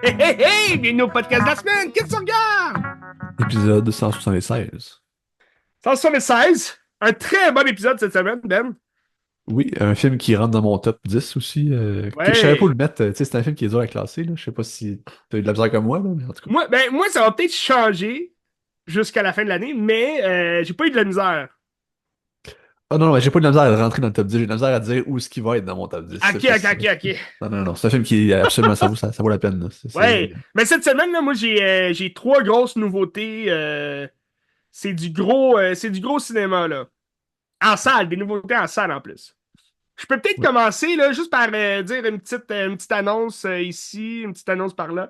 Hey, hey, hey! Bienvenue au podcast de la semaine! Qu'est-ce que tu regardes? Épisode 176. 176. Un très bon épisode cette semaine, Ben. Oui, un film qui rentre dans mon top 10 aussi. Je savais pas où Ouais. le mettre. Tu sais, c'est un film qui est dur à classer. Là. Je sais pas si t'as eu de la misère comme moi, là, mais en tout cas. Moi, ça va peut-être changer jusqu'à la fin de l'année, mais j'ai pas eu de la misère. Ah non, non, mais j'ai pas eu de la misère à rentrer dans le top 10. J'ai de la misère à dire où est-ce qu'il va être dans mon top 10. Ok, ok, ok, ok. Non, non, non. C'est un film qui, absolument, ça vaut la peine. Là. Ouais. Mais cette semaine, là, moi, j'ai trois grosses nouveautés. C'est du gros cinéma, là. En salle, des nouveautés en salle en plus. Je peux peut-être Oui, commencer là, juste par dire une petite annonce ici, une petite annonce par là.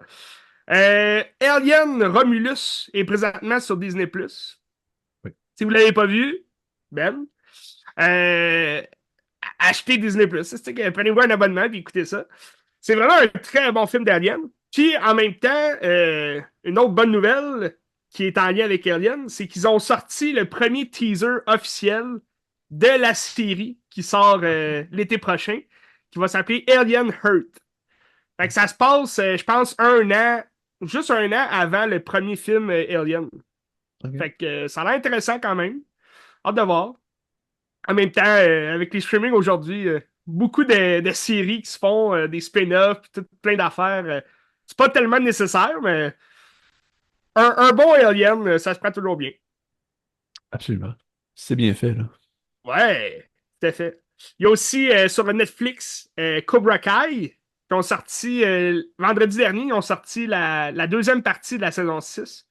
Alien Romulus est présentement sur Disney+. oui. Si vous ne l'avez pas vu, Ben, euh, achetez Disney+. Prenez-vous un abonnement et écoutez ça. C'est vraiment un très bon film d'Alien. Puis en même temps, une autre bonne nouvelle qui est en lien avec Alien, c'est qu'ils ont sorti le premier teaser officiel de la série qui sort l'été prochain, qui va s'appeler Alien Heart. Fait que ça se passe, je pense, juste un an avant le premier film Alien. OK. Fait que ça a l'air intéressant quand même. Hâte de voir. En même temps, avec les streamings aujourd'hui, beaucoup de séries qui se font, des spin-offs, pis tout, plein d'affaires. C'est pas tellement nécessaire, mais un bon Alien, ça se prend toujours bien. Absolument. C'est bien fait, là. Ouais, tout à fait. Il y a aussi sur Netflix Cobra Kai, qui ont sorti vendredi dernier, ils ont sorti la deuxième partie de la saison 6.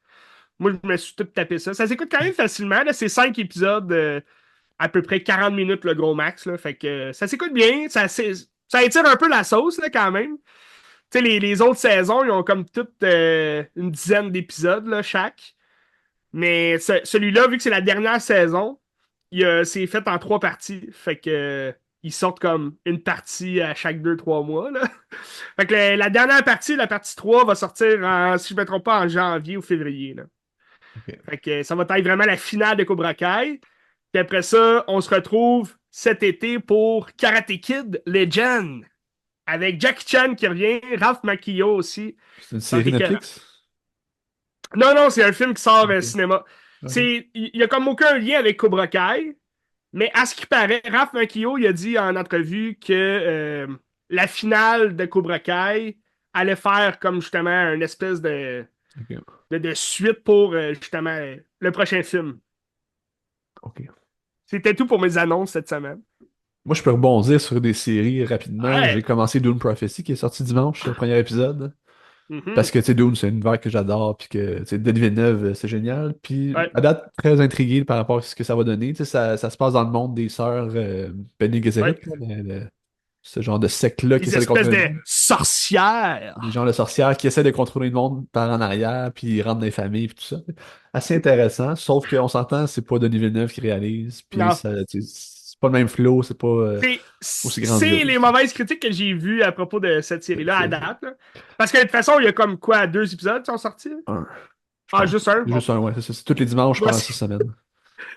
Moi, je me suis tout tapé ça. Ça s'écoute quand même facilement. Là, c'est 5 épisodes, à peu près 40 minutes le gros max. Là, fait que ça s'écoute bien. Ça étire un peu la sauce là, quand même. Tu sais, les autres saisons, ils ont comme toutes une dizaine d'épisodes là, chaque. Mais celui-là, vu que c'est la dernière saison, c'est fait en trois parties. Fait que ils sortent comme une partie à chaque 2, 3 mois. Là. Fait que la dernière partie, la partie 3, va sortir, si je ne me trompe pas, en janvier ou février. Là. OK. Fait que ça va être vraiment la finale de Cobra Kai. Puis après ça, on se retrouve cet été pour Karate Kid Legend. Avec Jackie Chan qui revient, Ralph Macchio aussi. C'est une Donc, série Netflix? non, non, c'est un film qui sort OK. cinéma. OK. Il y a comme aucun lien avec Cobra Kai, mais à ce qui paraît, Ralph Macchio, il a dit en entrevue que la finale de Cobra Kai allait faire comme justement une espèce OK. de suite pour justement le prochain film. OK. C'était tout pour mes annonces cette semaine. Moi, je peux rebondir sur des séries rapidement. J'ai Ouais. commencé Dune Prophecy qui est sorti dimanche, le premier épisode. Mhm. Parce que, tu sais, Dune, c'est un univers que j'adore, puis que, tu sais, Denis Villeneuve, c'est génial. Puis, Ouais. à date, très intrigué par rapport à ce que ça va donner. Tu sais, ça se passe dans le monde des sœurs Bene Gesserit, Ouais. là, ce genre de secte-là qui Des essaie de espèces contrôler le de monde. Des sorcières. gens de sorcières qui essaient de contrôler le monde par en arrière, puis ils rentrent dans les familles, puis tout ça. Assez intéressant, sauf qu'on s'entend, c'est pas Denis Villeneuve qui réalise, puis Non. ça, tu sais, c'est pas le même flow, c'est pas aussi C'est les grandiose. mauvaises critiques que j'ai vues à propos de cette série-là à C'est date. Là. Parce que de toute façon, il y a comme quoi, 2 épisodes qui sont sortis? un, je Ah, pense. juste un? Bon. Juste un, ouais, c'est ça. C'est tous les dimanches Moi, pendant 6 semaines.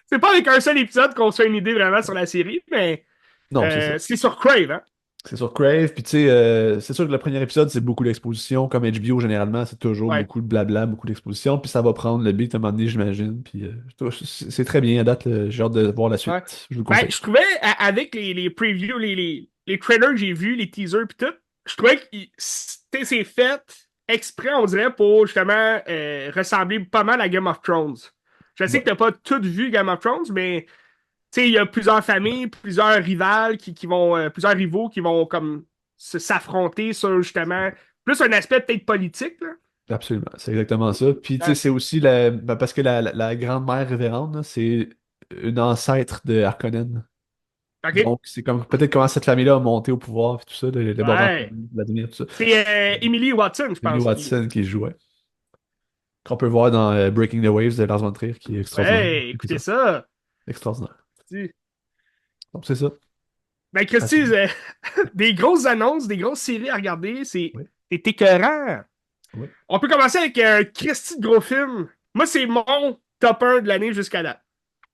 c'est pas avec un seul épisode qu'on se fait une idée vraiment sur la série, mais Non, c'est ça. c'est sur Crave, hein? C'est sur Crave, puis tu sais, c'est sûr que le premier épisode, c'est beaucoup d'exposition. Comme HBO, généralement, c'est toujours Ouais. beaucoup de blabla, beaucoup d'exposition, puis ça va prendre le beat à un moment donné, j'imagine. Puis c'est très bien à date, là. J'ai hâte de voir la Ouais. suite. Je vous le Ben, conseille. je trouvais, avec les previews, les trailers que j'ai vus, les teasers pis tout, je trouvais que c'est fait exprès, on dirait, pour justement ressembler pas mal à Game of Thrones. Je sais que Ouais. t'as pas tout vu Game of Thrones, mais tu sais, il y a plusieurs familles, plusieurs rivales qui vont, plusieurs rivaux qui vont comme s'affronter sur justement plus un aspect peut-être politique, là. Absolument, c'est exactement ça. Puis tu sais, Ouais. c'est aussi parce que la grand-mère révérende, là, c'est une ancêtre de Harkonnen. OK? Donc, c'est comme peut-être comment cette famille-là a monté au pouvoir, puis tout ça, le bord Ouais. famille, Vladimir, tout ça. C'est Emily Watson, je Emily pense, Watson qui jouait. Qu'on peut voir dans Breaking the Waves de Lars von Trier, qui est extraordinaire. Ouais, écoutez Épisode. ça. Extraordinaire. Donc, c'est ça. Ben, À Christy, suivre. des grosses annonces, des grosses séries à regarder, Oui, c'est écœurant. oui. On peut commencer avec un Christy de gros film. Moi, c'est mon top 1 de l'année jusqu'à là.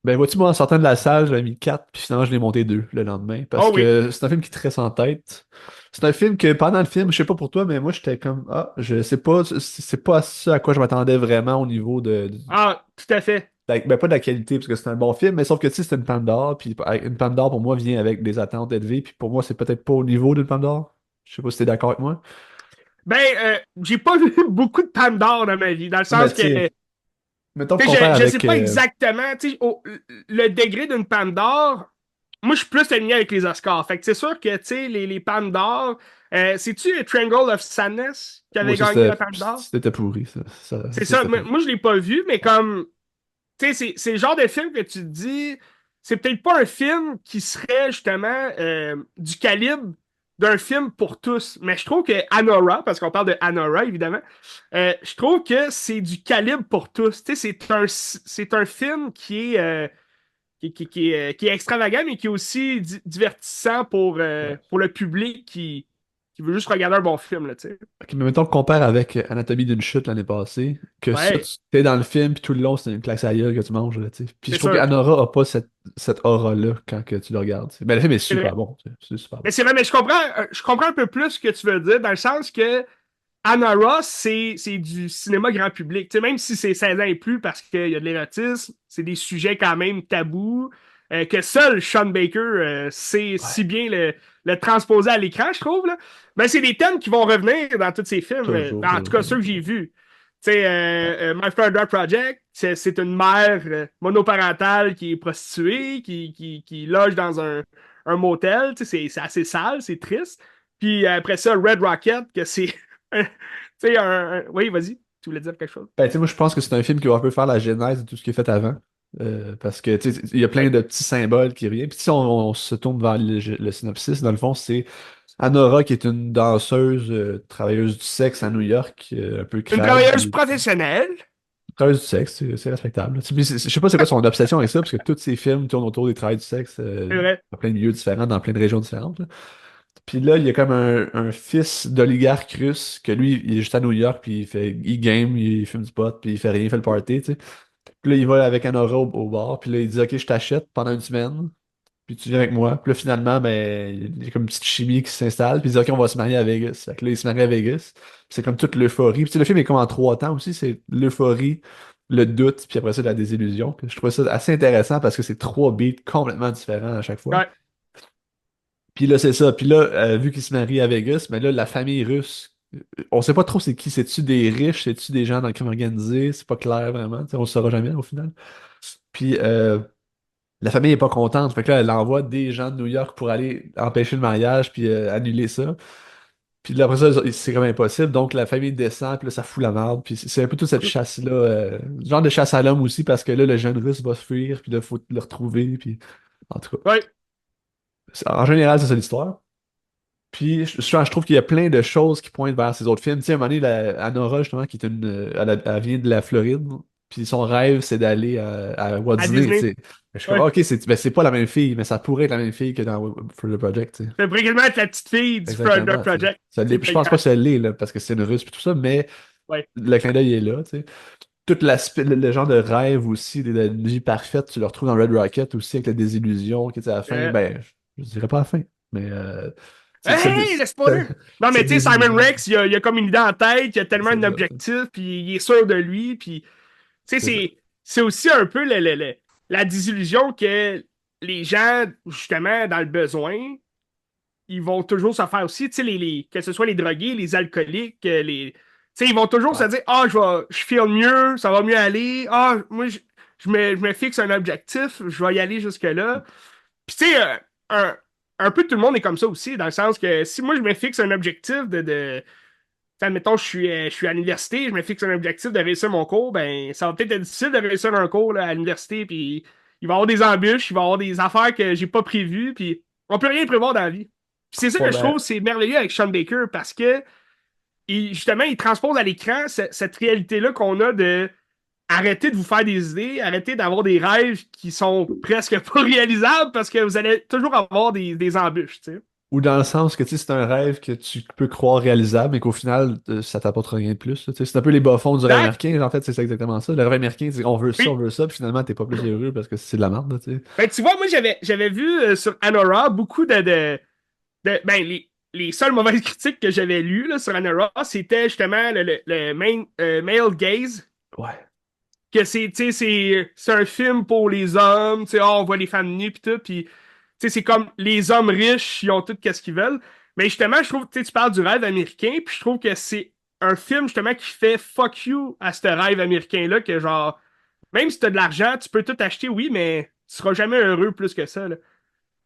Ben, vois-tu, moi, en sortant de la salle, j'avais mis 4, puis finalement, je l'ai monté 2 le lendemain. Parce Oh oui. que c'est un film qui te reste en tête. C'est un film que pendant le film, je sais pas pour toi, mais moi, j'étais comme, ah, je sais pas, c'est pas ce à quoi je m'attendais vraiment au niveau Ah, tout à fait. ben, pas de la qualité, parce que c'est un bon film, mais sauf que, tu sais, c'est une Palme d'Or, puis une Palme d'Or, pour moi, vient avec des attentes élevées, puis pour moi, c'est peut-être pas au niveau d'une Palme d'Or. Je sais pas si t'es d'accord avec moi. Ben, j'ai pas vu beaucoup de Palme d'Or dans ma vie, dans le Non, mais sens tu que, sais, mettons qu'on tu compare sais, je sais avec. pas exactement, tu sais, le degré d'une Palme d'Or, moi, je suis plus aligné avec les Oscars. Fait que c'est sûr que, tu sais, les Palmes d'Or, c'est-tu Triangle of Sadness qui Moi, avait ça, gagné la Palme d'Or? c'était pourri, ça. C'est Ça, ça. c'était pourri. Moi, je l'ai pas vu, mais comme, tu sais, c'est le genre de film que tu te dis, c'est peut-être pas un film qui serait justement du calibre d'un film pour tous. Mais je trouve que Anora, parce qu'on parle de Anora, évidemment, je trouve que c'est du calibre pour tous. Tu sais, c'est un film qui est extravagant, mais qui est aussi divertissant pour le public qui veut juste regarder un bon film, là, tu sais. Ok, mais mettons qu'on compare avec Anatomie d'une chute l'année passée, que ça, Ouais, tu es dans le film, puis tout le long, c'est une claque à la gueule que tu manges, là, tu sais. Puis je c'est trouve sûr. qu'Anora a pas cette aura-là quand que tu le regardes, tu sais. Ben, le film est C'est super vrai. bon, tu sais. C'est super Mais bon. c'est vrai, mais je comprends un peu plus ce que tu veux dire, dans le sens que Anna Ross, c'est du cinéma grand public. Tu sais, même si c'est 16 ans et plus parce qu'il y a de l'érotisme, c'est des sujets quand même tabous que seul Sean Baker sait si Ouais, bien le transposer à l'écran, je trouve. Là. Mais c'est des thèmes qui vont revenir dans tous ces films, toujours, en tout toujours, cas ceux toujours, que j'ai toujours. vus. Tu sais, My Friend Dark Project, c'est une mère monoparentale qui est prostituée, qui loge dans un motel. Tu sais, c'est assez sale, c'est triste. Puis après ça, Red Rocket, que c'est tu sais, oui, vas-y, tu voulais dire quelque chose? Ben, tu sais, moi, je pense que c'est un film qui va un peu faire la genèse de tout ce qui est fait avant. Parce que, tu sais, il y a plein Ouais. de petits symboles qui reviennent. Puis si on se tourne vers le synopsis, dans le fond, c'est Anora, qui est une danseuse, travailleuse du sexe à New York, un peu Une crade. travailleuse professionnelle. Travailleuse du sexe, c'est respectable. Tu sais, mais je sais pas c'est quoi son obsession avec ça, parce que tous ses films tournent autour des travailleurs du sexe C'est vrai. dans plein de milieux différents, dans plein de régions différentes, là. Puis là, il y a comme un fils d'oligarque russe, que lui, il est juste à New York, puis il game, il fume du pot, puis il fait rien, il fait le party, tu sais. Puis là, il va avec Anora au bar, puis là, il dit, OK, je t'achète pendant une semaine, puis tu viens avec moi. Puis là, finalement, ben, il y a comme une petite chimie qui s'installe. Puis il dit, OK, on va se marier à Vegas. Fait que là, il se marie à Vegas. Puis c'est comme toute l'euphorie. Puis tu sais, le film est comme en 3 temps aussi. C'est l'euphorie, le doute, puis après ça, la désillusion. Puis je trouve ça assez intéressant parce que c'est 3 beats complètement différents à chaque fois. Ouais. Puis là, c'est ça. Puis là, vu qu'il se marie à Vegas, mais là, la famille russe, on sait pas trop c'est qui. C'est-tu des riches? C'est-tu des gens dans le crime organisé? C'est pas clair vraiment. Tu sais, on le saura jamais au final. Puis la famille est pas contente. Fait que là, elle envoie des gens de New York pour aller empêcher le mariage puis annuler ça. Puis là, après ça, c'est comme impossible. Donc la famille descend, puis là, ça fout la merde. Puis c'est un peu toute cette chasse-là. Genre de chasse à l'homme aussi, parce que là, le jeune russe va se fuir, puis là, il faut le retrouver. Puis en tout cas, Ouais. en général, c'est ça l'histoire. Puis je trouve qu'il y a plein de choses qui pointent vers ces autres films. Tu sais, à un moment donné, Anora, justement, qui est elle vient de la Floride. Puis son rêve, c'est d'aller à Walt À Disney, tu Disney. sais. Je suis comme, Ouais. ok, c'est pas la même fille, mais ça pourrait être la même fille que dans For the Project, tu sais. Ça pourrait quasiment être la petite fille du Front Exactement, tu sais. Project. Je pense pas que ça l'est, là, parce que c'est une russe puis tout ça, mais Ouais. le clin d'œil est là, tu sais. Tout l'aspect, le genre de rêve aussi, de vie parfaite, tu le retrouves dans Red Rocket aussi, avec la désillusion qui est à la fin. Ben, je dirais pas à la fin, mais Hey, le spoiler! Non, mais cette tu sais, Simon désillusion, Rex, il a comme une idée en tête, il a tellement c'est un ça, tu sais. objectif, puis il est sûr de lui, puis tu sais, C'est ça. c'est aussi un peu la désillusion que les gens, justement, dans le besoin, ils vont toujours se faire aussi, tu sais, que ce soit les drogués, les alcooliques, tu sais, ils vont toujours se Ouais. dire, ah, je feel mieux, ça va mieux aller, ah, moi, je me fixe un objectif, je vais y aller jusque-là. Puis, tu sais, un peu tout le monde est comme ça aussi, dans le sens que si moi, je me fixe un objectif admettons, je suis à l'université, je me fixe un objectif de réussir mon cours, ben, ça va peut-être être difficile de réussir un cours là, à l'université, puis il va y avoir des embûches, il va y avoir des affaires que j'ai pas prévues, puis on peut rien prévoir dans la vie. Puis c'est ça Ouais, que je ben, trouve, c'est merveilleux avec Sean Baker, parce que, justement, il transpose à l'écran cette réalité-là qu'on a de arrêter de vous faire des idées, arrêter d'avoir des rêves qui sont presque pas réalisables, parce que vous allez toujours avoir des embûches, tu sais. Ou dans le sens que tu sais, c'est un rêve que tu peux croire réalisable, mais qu'au final, ça t'apporte rien de plus. Tu sais, c'est un peu les bas-fonds du rêve Exact. américain. En fait, c'est ça exactement ça. Le rêve américain, c'est on Oui. veut ça, puis finalement, t'es pas plus heureux parce que c'est de la merde, là, tu sais. Ben, tu vois, moi, j'avais vu sur Anora beaucoup ben, les seules mauvaises critiques que j'avais lues là, sur Anora, c'était justement le male gaze, Ouais. que tu sais, c'est un film pour les hommes, tu sais, on voit les femmes nues pis tout, puis tu sais, c'est comme les hommes riches, ils ont tout qu'est-ce qu'ils veulent. Mais justement, je trouve, tu sais, tu parles du rêve américain, puis je trouve que c'est un film justement qui fait fuck you à ce rêve américain-là, que genre, même si t'as de l'argent, tu peux tout acheter, oui, mais tu seras jamais heureux plus que ça, là.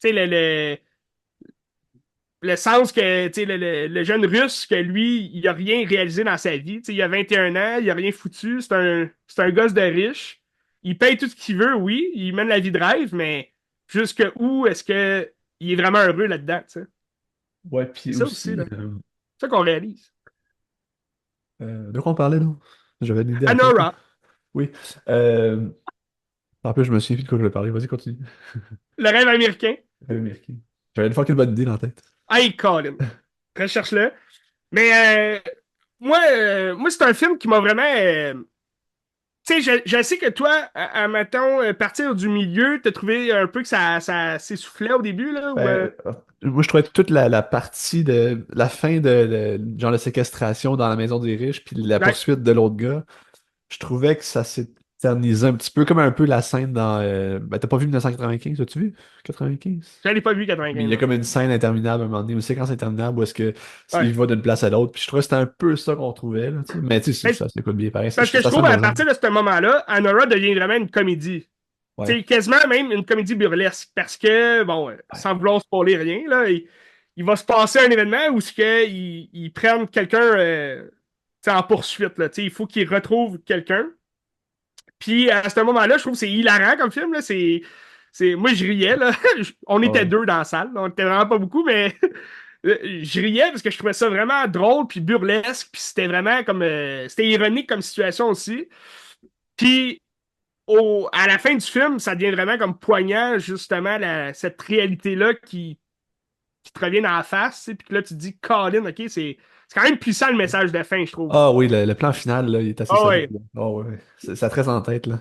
Tu sais, le sens que, tu sais, le jeune russe, que lui, il a rien réalisé dans sa vie. Tu sais, il a 21 ans, il a rien foutu, c'est un gosse de riche. Il paye tout ce qu'il veut, oui, il mène la vie de rêve, mais jusque où est-ce que il est vraiment heureux là-dedans, tu sais? Ouais, C'est puis ça aussi, aussi, là. C'est ça qu'on réalise. de quoi on parlait, là? J'avais une idée en tête, là. Anora, Oui. Euh, En plus, je me souviens plus de quoi je voulais parler. Vas-y, continue. le rêve américain. Rêve américain. J'avais une fucking bonne idée dans la tête. Hey, Colin. Recherche-le. Mais moi c'est un film qui m'a vraiment. Tu sais, je sais que toi, mettons, partir du milieu, t'as trouvé un peu que ça s'essoufflait au début, là, ou, Moi, je trouvais toute la partie de la fin genre de séquestration dans la maison des riches, puis la ouais, poursuite de l'autre gars, je trouvais que ça s'éternisait un petit peu, comme un peu la scène dans. Ben, t'as pas vu 1995, as-tu vu? 95? j'en ai pas vu Mais il 95, y a non. comme une scène interminable à un moment donné, une séquence interminable où est-ce que Ouais. il va d'une place à l'autre. Puis je trouvais que c'était un peu ça qu'on trouvait, là, tu sais. Mais tu sais, Mais ça s'écoute bien pareil. parce que je Ça trouve, sonne à plaisant. partir de ce moment-là, Anora devient vraiment une comédie. Tu Ouais. sais, quasiment même une comédie burlesque. Parce que, bon, Ouais. sans vouloir spoiler rien, là, il va se passer un événement où ce que, ils prennent quelqu'un tu sais, en poursuite. Là, tu sais, il faut qu'ils retrouvent quelqu'un. Puis à ce moment-là, je trouve que c'est hilarant comme film. Là. Moi, je riais. Là. On était Ouais. deux dans la salle. Là. On était vraiment pas beaucoup, mais je riais parce que je trouvais ça vraiment drôle puis burlesque. Puis c'était vraiment comme. C'était ironique comme situation aussi. Puis à la fin du film, ça devient vraiment comme poignant, justement, cette réalité-là qui te revient dans la face. Tu sais, puis que là, tu te dis, Colin, OK, c'est quand même puissant le message de fin, je trouve. Ah oui, le plan final, là, il est assez Ah solide, ouais. là. Ah ouais. Ça te reste en tête, là.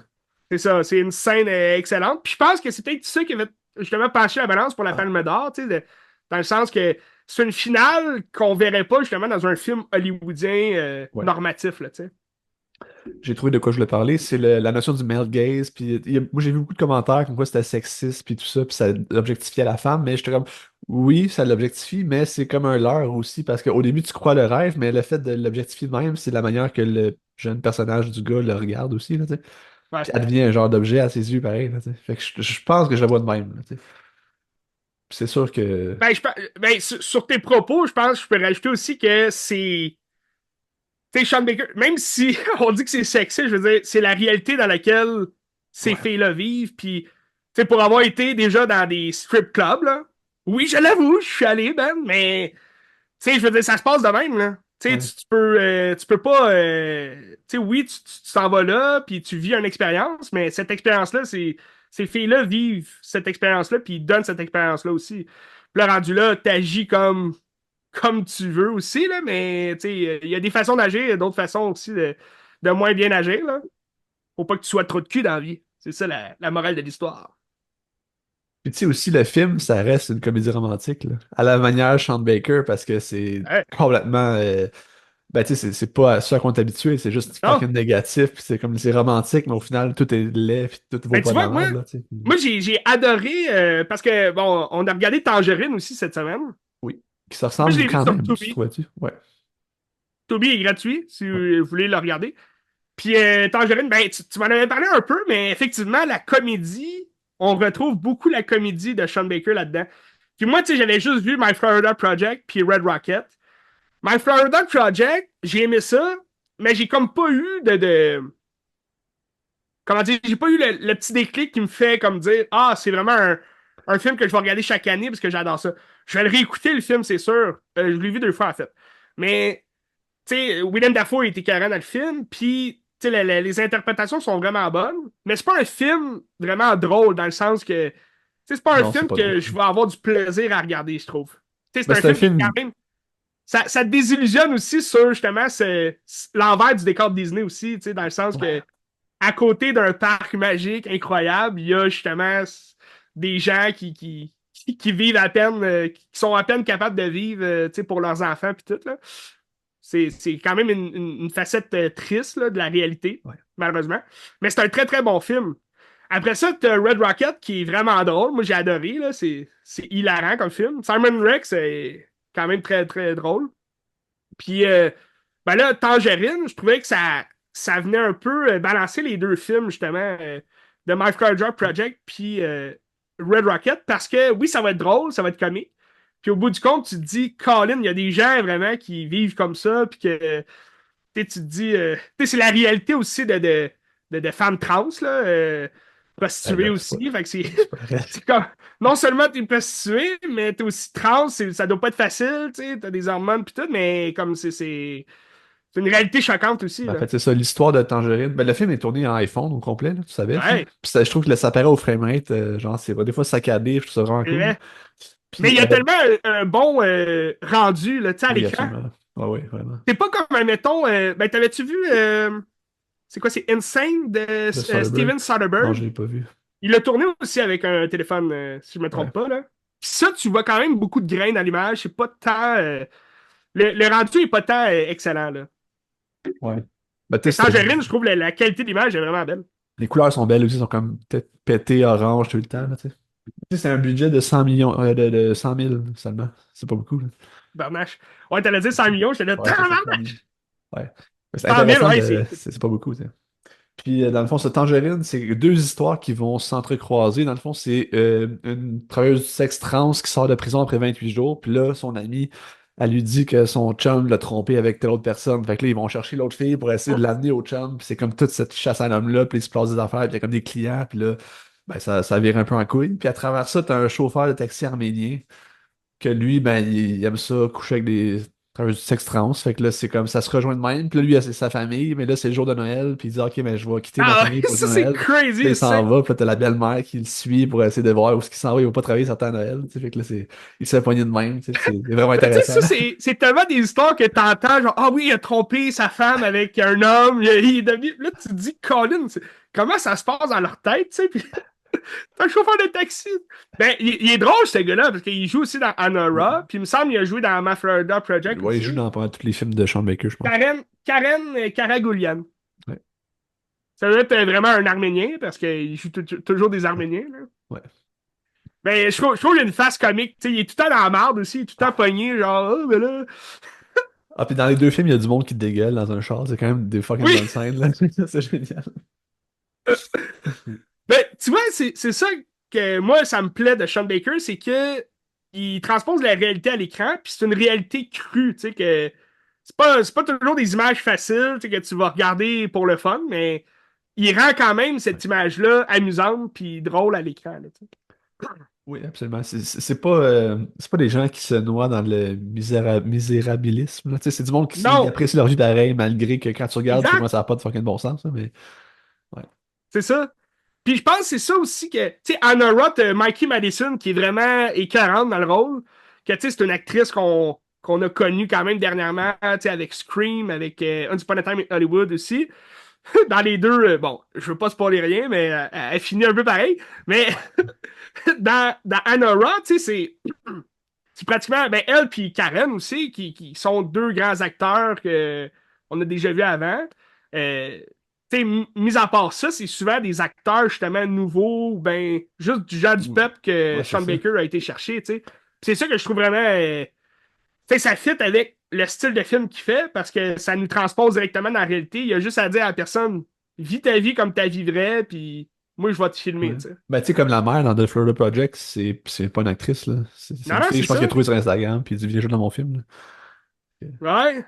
C'est ça, c'est une scène excellente. Puis je pense que c'est peut-être ça qui avait justement penché la balance pour la Palme d'Or, tu sais, dans le sens que c'est une finale qu'on verrait pas justement dans un film hollywoodien Ouais. normatif, là, tu sais. J'ai trouvé de quoi je voulais parler, c'est la notion du male gaze. Puis moi, j'ai vu beaucoup de commentaires comme quoi c'était sexiste, puis tout ça, puis ça objectifiait la femme. Mais j'étais comme, oui, ça l'objectifie, mais c'est comme un leurre aussi, parce qu'au début, tu crois le rêve, mais le fait de l'objectifier de même, c'est la manière que le jeune personnage du gars le regarde aussi, là, tu sais. Ouais. Puis elle devient un genre d'objet à ses yeux, pareil, là, tu sais. Fait que je pense que je la vois de même, là, tu sais. Puis c'est sûr que. Ben, sur tes propos, je pense que je peux rajouter aussi que c'est. Tu sais, Sean Baker, même si on dit que c'est sexy, je veux dire, c'est la réalité dans laquelle ces Ouais, filles-là vivent. Puis, tu sais, pour avoir été déjà dans des strip clubs, là, oui, je l'avoue, je suis allé, ben, mais tu sais, je veux dire, ça se passe de même, là. Tu sais, ouais. tu peux pas. Tu sais, oui, tu t'en vas là, puis tu vis une expérience, mais cette expérience-là, ces filles-là vivent cette expérience-là, puis ils donnent cette expérience-là aussi. Puis là, rendu là, t'agis comme tu veux aussi, là, mais tu sais, il y a des façons d'agir, il y a d'autres façons aussi de moins bien agir, là. Faut pas que tu sois trop de cul dans la vie. C'est ça la morale de l'histoire. Puis tu sais aussi, le film, ça reste une comédie romantique, là. À la manière Sean Baker, parce que c'est Ouais. complètement. Ben, tu sais, c'est pas à ça qu'on est habitué, c'est juste Non? fucking négatif, puis c'est comme c'est romantique, mais au final, tout est laid, puis tout vaut Ben, pas tu de la vois, moi, merde, là, tu sais. moi j'ai adoré parce que, bon, on a regardé Tangerine aussi cette semaine. Oui. Qui se Moi, je ressemble l'ai vu quand sur même, tu Tubi. trouvais-tu? Ouais. Tubi est gratuit si Ouais. vous voulez le regarder. Puis Tangerine, ben, tu m'en avais parlé un peu, mais effectivement, la comédie, on retrouve beaucoup la comédie de Sean Baker là-dedans. Puis moi, tu sais, j'avais juste vu My Florida Project puis Red Rocket. My Florida Project, j'ai aimé ça, mais j'ai comme pas eu comment dire, j'ai pas eu le petit déclic qui me fait comme dire, ah, c'est vraiment un film que je vais regarder chaque année parce que j'adore ça. Je vais le réécouter, le film, c'est sûr. Je l'ai vu deux fois, en fait. Mais, tu sais, Willem Dafoe était carré dans le film, puis, tu sais, les interprétations sont vraiment bonnes, mais c'est pas un film vraiment drôle, dans le sens que, tu sais, c'est pas un Non, c'est film pas drôle. que je vais avoir du plaisir à regarder, je trouve. Tu sais, c'est Ben, un c'est un film qui est quand film. même. Ça te désillusionne aussi sur justement l'envers du décor de Disney aussi, tu sais, dans le sens que à côté d'un parc magique incroyable, il y a justement des gens qui vivent à peine, qui sont à peine capables de vivre tu sais, pour leurs enfants puis tout, là. C'est quand même une facette triste là, de la réalité, Ouais. malheureusement. Mais c'est un très très bon film. Après ça, t'as Red Rocket qui est vraiment drôle. Moi, j'ai adoré. Là. C'est hilarant comme film. Simon Rex est quand même très très drôle. Puis ben là, Tangerine, je trouvais que ça venait un peu balancer les deux films, justement, de My Car Drop Project puis Red Rocket, parce que oui, ça va être drôle, ça va être comique. Puis au bout du compte, tu te dis, Colin, il y a des gens vraiment qui vivent comme ça, puis que tu te dis, tu sais, c'est la réalité aussi de femmes trans, là, Eh prostituées ben, aussi. Fait que c'est pas vrai. c'est comme, non seulement t'es prostituée, mais t'es aussi trans, ça doit pas être facile, tu sais, t'as des hormones pis tout, mais comme c'est une réalité choquante aussi, Ben, en là. fait, c'est ça, l'histoire de Tangerine. Ben, le film est tourné en iPhone au complet, là, tu savais, ça? Ouais, Puis je trouve que ça apparaît au framerate, genre, c'est des fois saccadé, je trouve ça vraiment c'est cool. vrai. Mais Puis, il y a tellement un bon rendu, là, tu sais, à oui, l'écran. absolument. Ouais, oui, vraiment. C'est pas comme, mettons, ben, t'avais-tu vu, c'est quoi, c'est Insane de De Soderbergh? Steven Non, je Soderbergh? l'ai pas vu. Il l'a tourné aussi avec un téléphone, si je me Ouais. trompe pas, là. Puis ça, tu vois quand même beaucoup de grains dans l'image. C'est pas tant. Le rendu est pas tant excellent, là. Ouais. Ben, tu Mais sais, Tangerine, je trouve la qualité d'image est vraiment belle. les couleurs sont belles aussi, sont comme peut-être pétées orange tout le temps, là, tu sais. Tu sais, c'est un budget de 100 millions, de 100 000 seulement. C'est pas beaucoup, là. Barnache. Ouais, t'allais dire 100 millions, j'étais là, Ouais, c'est ça, 100 tabarnak! 000. Ouais. C'est 100 000, intéressant ouais, de. C'est pas beaucoup, tu sais. Puis, dans le fond, ce Tangerine, c'est deux histoires qui vont s'entrecroiser. Dans le fond, c'est une travailleuse du sexe trans qui sort de prison après 28 jours. Puis là, son amie, elle lui dit que son chum l'a trompé avec telle autre personne. Fait que là, ils vont chercher l'autre fille pour essayer de l'amener au chum. Puis c'est comme toute cette chasse à l'homme-là. Puis il se passe des affaires. Puis il y a comme des clients. Puis là, ben, ça vire un peu en couille. Puis à travers ça, t'as un chauffeur de taxi arménien que lui, ben, il aime ça coucher avec des travailleurs du sexe trans. Fait que là, c'est comme ça se rejoint de même. Puis là, lui, c'est sa famille, mais là, c'est le jour de Noël. Puis il dit, OK, mais je vais quitter ma Ah famille ouais, pour le ça jour de c'est Noël. Puis là, crazy, il s'en c'est. va. Puis là, t'as la belle-mère qui le suit pour essayer de voir où est-ce qu'il s'en va. Il va pas travailler certain Noël. Tu sais, fait que là, il se fait poigner de même. Tu sais, c'est vraiment Tu sais, intéressant. ça, c'est tellement des histoires que t'entends, genre, ah oui, il a trompé sa femme avec un homme, il est devenu. Là, tu te dis, Colin, comment ça se passe dans leur tête, tu sais, puis t'es un chauffeur de taxi. Ben, il est drôle, ce gars-là, parce qu'il joue aussi dans Anora, puis il me semble qu'il a joué dans Mafia Project Ouais, il joue aussi. dans pas mal tous les films de Sean Baker, je pense. Karen Karagoulian. Ouais. Ça doit être vraiment un Arménien, parce qu'il joue toujours des Arméniens, là. Ouais. Ben, je trouve qu'il a une face comique, tu sais, il est tout le temps dans la marde aussi, il est tout le temps pogné, genre, oh, mais là. Ah, puis dans les deux films, il y a du monde qui dégueule dans un char. C'est quand même des fucking Oui! bonnes scènes, là. C'est génial. Ben, tu vois, c'est ça que moi, ça me plaît de Sean Baker, c'est que il transpose la réalité à l'écran, puis c'est une réalité crue, tu sais, que c'est pas toujours des images faciles, tu sais, que tu vas regarder pour le fun, mais il rend quand même cette image-là amusante puis drôle à l'écran, là, tu sais. Oui, absolument. C'est pas des gens qui se noient dans le misérabilisme, là. Tu sais, c'est du monde qui Non, apprécie leur vie pareil, malgré que quand tu regardes, tu sais, moi, exact, ça n'a pas de fucking bon sens, là, mais ouais. c'est ça. Puis je pense que c'est ça aussi que, tu sais, Anna Roth, Mikey Madison, qui est vraiment écœurante dans le rôle, que, tu sais, c'est une actrice qu'on a connue quand même dernièrement, tu sais, avec Scream, avec Once Upon a Time in Hollywood aussi. Dans les deux, bon, je veux pas spoiler rien, mais elle finit un peu pareil. Mais dans Anna Roth, tu sais, c'est pratiquement, ben, elle puis Karen aussi, qui sont deux grands acteurs que on a déjà vus avant. Euh, tu sais, mis à part ça, c'est souvent des acteurs justement nouveaux, ou ben, juste du genre du Mm. peuple que Ouais, c'est Sean ça. Baker a été chercher, tu sais. Puis c'est ça que je trouve vraiment, tu sais, ça fit avec le style de film qu'il fait parce que ça nous transpose directement dans la réalité. Il y a juste à dire à la personne, vis ta vie comme tu la vivrais, puis moi, je vais te filmer, Ouais. tu sais. Ben, tu sais, comme la mère dans The Florida Project, c'est pas une actrice, là. C'est Non, une non, fille, c'est je pense, qu'il a ça. trouvé sur Instagram, puis il dit, viens jouer dans mon film, là. Ouais.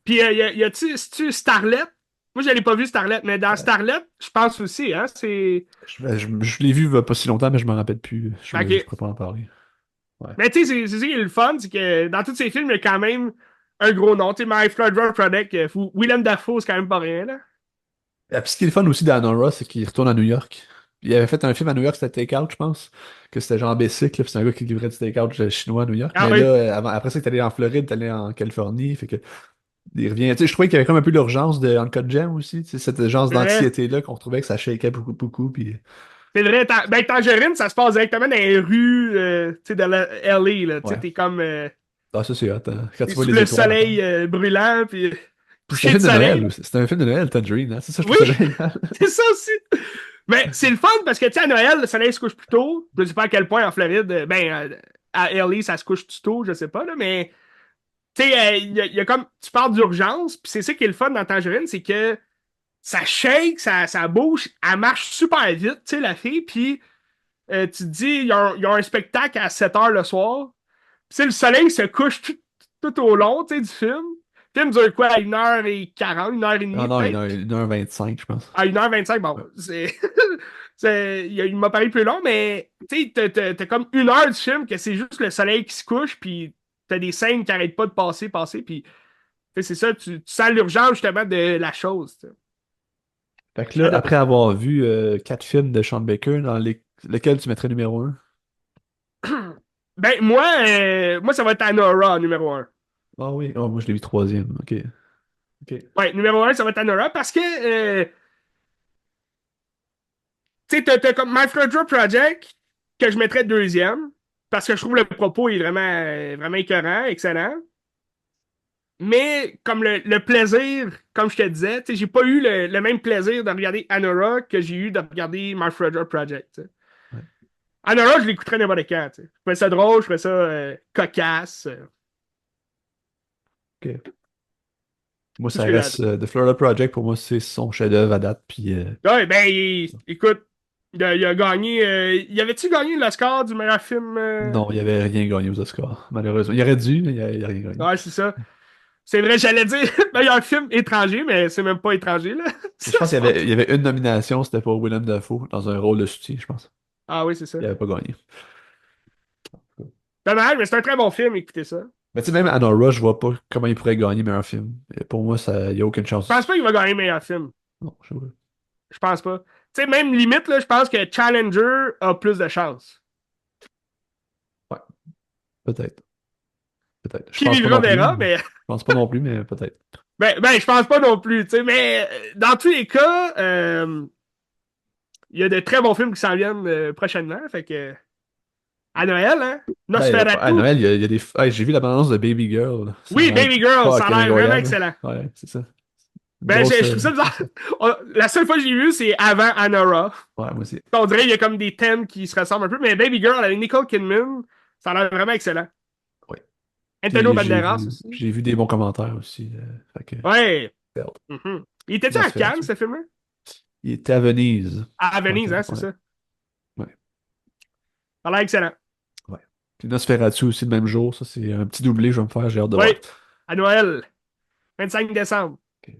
Puis, y a-tu, c'est-tu Starlet? Moi, je l'ai pas vu, Starlet, mais dans Euh, Starlet, je pense aussi, hein, c'est. je l'ai vu il y a pas si longtemps, mais je me rappelle plus. Je Ok. pourrais pas en parler. Ouais. Mais tu sais, c'est ça qui est le fun, c'est que dans tous ces films, il y a quand même un gros nom. Tu sais, My Floyd Run Product, Willem Dafoe, c'est quand même pas rien, là. Puis ce qui est le fun aussi d'Anora, c'est qu'il retourne à New York. Il avait fait un film à New York, c'était Take Out, je pense. Que c'était genre Bessic, là, puis c'est un gars qui livrait du take-out chinois à New York. Ah Mais là, oui, après ça, il est allé en Floride, il est allé en Californie. Fait que il revient. Tu sais, je trouvais qu'il y avait comme un peu l'urgence de Uncut Gem aussi. Tu sais, cette urgence c'est vrai. d'anxiété-là qu'on trouvait que ça shakeait beaucoup, beaucoup. Puis... C'est vrai, ben, Tangerine, ça se passe directement dans les rues tu sais, de LA, là. Tu sais, Ouais. t'es comme Ah, ça, c'est hot, hein. Quand t'es tu vois sous les le étoiles. soleil brûlant, puis Puis c'est un coucher de film de Noël soleil. aussi. C'est un film de Noël, Tangerine, hein. C'est ça, je Oui, trouve ça génial. c'est ça aussi. Mais c'est le fun parce que, tu sais, à Noël, le soleil se couche plus tôt. Je sais pas à quel point en Floride, à LA, ça se couche plus tôt, je sais pas, là, mais, tu sais, il y a comme, tu parles d'urgence, puis c'est ça qui est le fun dans Tangerine, c'est que ça shake, ça bouge, elle marche super vite, tu sais, la fille, puis tu te dis, il y a un spectacle à 7 heures le soir, puis le soleil se couche tout au long, tu sais, du film. Le film dure quoi, 1h40, Ah 1h30 non, peut-être? 1h25, je pense. À 1h25, bon, Ouais. c'est. Il m'a paru plus long, mais tu sais, t'as comme 1 heure du film que c'est juste le soleil qui se couche, puis t'as des scènes qui arrêtent pas de passer, puis tu sais, c'est ça, tu sens l'urgence justement de la chose. Tu sais. Fait que J'ai là, adoré après ça. avoir vu 4 films de Sean Baker, lequel tu mettrais numéro un? Ben, moi, ça va être Anora numéro un. Ah oui, oh, moi je l'ai vu troisième. Ok. Ok. Ouais, numéro un, ça va être Anora parce que, tu sais, t'as comme My Fragile Project que je mettrais deuxième parce que je trouve le propos est vraiment écœurant, excellent. Mais comme le plaisir, comme je te disais, tu sais, j'ai pas eu le même plaisir de regarder Anora que j'ai eu de regarder My Fragile Project. Tu sais. Ouais. Anora, je l'écouterais n'importe quand. Tu sais. Je trouvais ça drôle, je trouvais ça cocasse. Ok. Moi, Tout ce ça que j'ai reste adoré. The Florida Project, pour moi, c'est son chef-d'œuvre à date. Puis, Ouais, ben, écoute, il a gagné. Y avait-tu gagné l'Oscar du meilleur film non, il avait rien gagné aux Oscars, malheureusement. Il aurait dû, mais il a rien gagné. Ouais, c'est ça. C'est vrai, j'allais dire meilleur film étranger, mais c'est même pas étranger, là. Je Ça, pense c'est pas- il y avait une nomination, c'était pour Willem Dafoe, dans un rôle de soutien, je pense. Ah oui, c'est ça. Il avait pas gagné. Dommage, mais c'est un très bon film, écoutez ça. Mais tu sais, même Anora, je vois pas comment il pourrait gagner meilleur film. Et pour moi, il n'y a aucune Je pense chance. pas qu'il va gagner meilleur film. Non, je sais pas. Je pense pas. Tu sais, même limite, là, je pense que Challenger a plus de chance. Ouais, peut-être. Peut-être. Je Qui pense pas vivra non plus. verra, mais. Je pense pas non plus, mais peut-être. Ben, je pense pas non plus, tu sais. Mais dans tous les cas, il y a de très bons films qui s'en viennent prochainement. Fait que. À Noël, hein? Ben, Nosferatu. à Noël, il y a des. Hey, j'ai vu la bande-annonce de Baby Girl, là. Ça a Oui, l'air Baby Girl, ça a fucking l'air vraiment incroyable. excellent. Ouais, c'est ça. Une Ben, grosse. je trouve ça bizarre. La seule fois que j'ai vu, c'est avant Anora. Ouais, moi aussi. On dirait qu'il y a comme des thèmes qui se ressemblent un peu, mais Baby Girl avec Nicole Kidman, ça a l'air vraiment excellent. Ouais. Antonio Puis Banderas aussi. j'ai vu des bons commentaires aussi. Fait que. Ouais. Merde. Mhm. Il était-tu à Cannes, Nosferatu. ce film-là? Il était à Venise. À Ouais, Venise, hein, c'est ouais, ça. ouais. Ça a l'air excellent. Ouais. Puis Nosferatu aussi le même jour. Ça, c'est un petit doublé, je vais me faire, j'ai hâte de Oui, voir. à Noël, 25 décembre. Ok.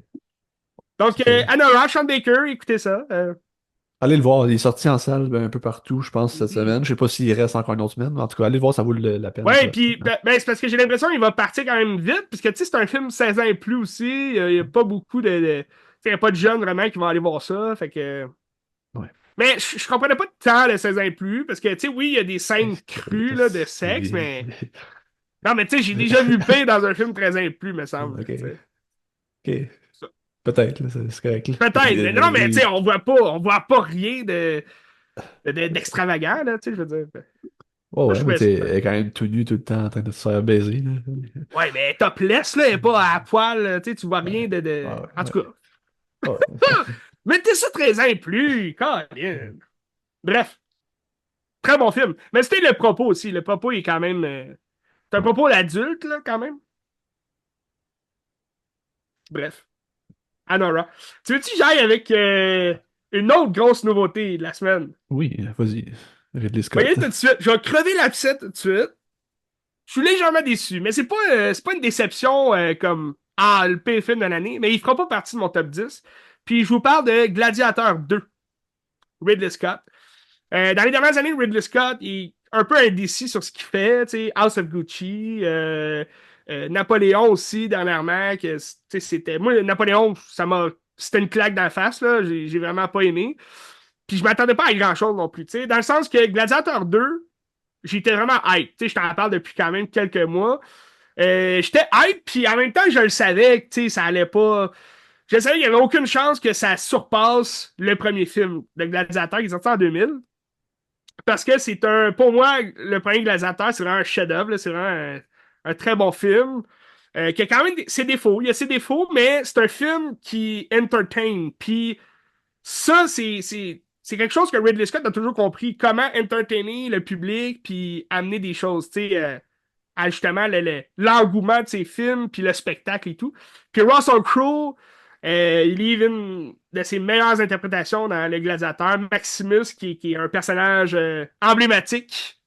Donc, Ça fait. Anora, Sean Baker, écoutez ça. Allez le voir, il est sorti en salle un peu partout, je pense, cette Mhm. semaine. Je sais pas s'il reste encore une autre semaine, mais en tout cas, allez le voir, ça vaut la peine. Ouais, puis ben, c'est parce que j'ai l'impression qu'il va partir quand même vite, puisque tu sais, c'est un film 16 ans et plus aussi. Il y a pas beaucoup tu sais, il y a pas de jeunes vraiment qui vont aller voir ça. Fait que. Ouais. Mais je comprenais pas tant le 16 ans et plus, parce que, tu sais, oui, il y a des scènes crues là, de sexe, Il mais. Non, mais tu sais, j'ai déjà vu pire dans un film 13 ans et plus, me semble. Ok, Tu sais. ok. Peut-être, là, c'est correct, là. Peut-être, mais non, mais tu sais, on voit pas rien d'extravagant, là, tu sais, je veux dire. Ouais, Moi, je ouais, mais trouvais tu ça. sais, elle est quand même tout nue tout le temps en train de se faire baiser, là. Ouais, mais topless, là, elle est pas à poil, tu sais, tu vois Ouais, rien ouais, En ouais. tout cas, Ouais. mettez ça 13 ans et plus, Colin. Bref, très bon film. Mais c'était le propos aussi. Le propos est quand même. C'est un Ouais. propos d'adulte, là, quand même. Bref, Anora. Tu veux-tu que j'aille avec une autre grosse nouveauté de la semaine? Oui, vas-y, Ridley Voyez Scott. tout de suite. Je vais crever l'abcès tout de suite. Je suis légèrement déçu, mais c'est pas une déception comme Ah, le pire film de l'année, mais il fera pas partie de mon top 10. Puis je vous parle de Gladiator 2, Ridley Scott. Dans les dernières années, Ridley Scott est un peu indécis sur ce qu'il fait. Tu sais, House of Gucci, Napoléon aussi, dernièrement. Que, tu sais, moi, Napoléon, c'était une claque dans la face. Là. J'ai vraiment pas aimé. Puis je m'attendais pas à grand-chose non plus, tu sais. Dans le sens que Gladiator 2, j'étais vraiment hype. Tu sais, je t'en parle depuis quand même quelques mois. J'étais hype, puis en même temps, je le savais que, tu sais, ça allait pas... Je savais qu'il y avait aucune chance que ça surpasse le premier film de Gladiator qui est sorti en 2000. Parce que c'est un... Pour moi, le premier Gladiator, c'est vraiment un chef-d'œuvre, là. C'est vraiment un très bon film. Qui a quand même ses défauts. Il y a ses défauts, mais c'est un film qui entertain. Puis ça, c'est quelque chose que Ridley Scott a toujours compris. Comment entertainer le public, puis amener des choses, tu sais, à justement l'engouement de ses films, puis le spectacle et tout. Puis Russell Crowe, il livre une de ses meilleures interprétations dans Le Gladiateur. Maximus, qui est un personnage emblématique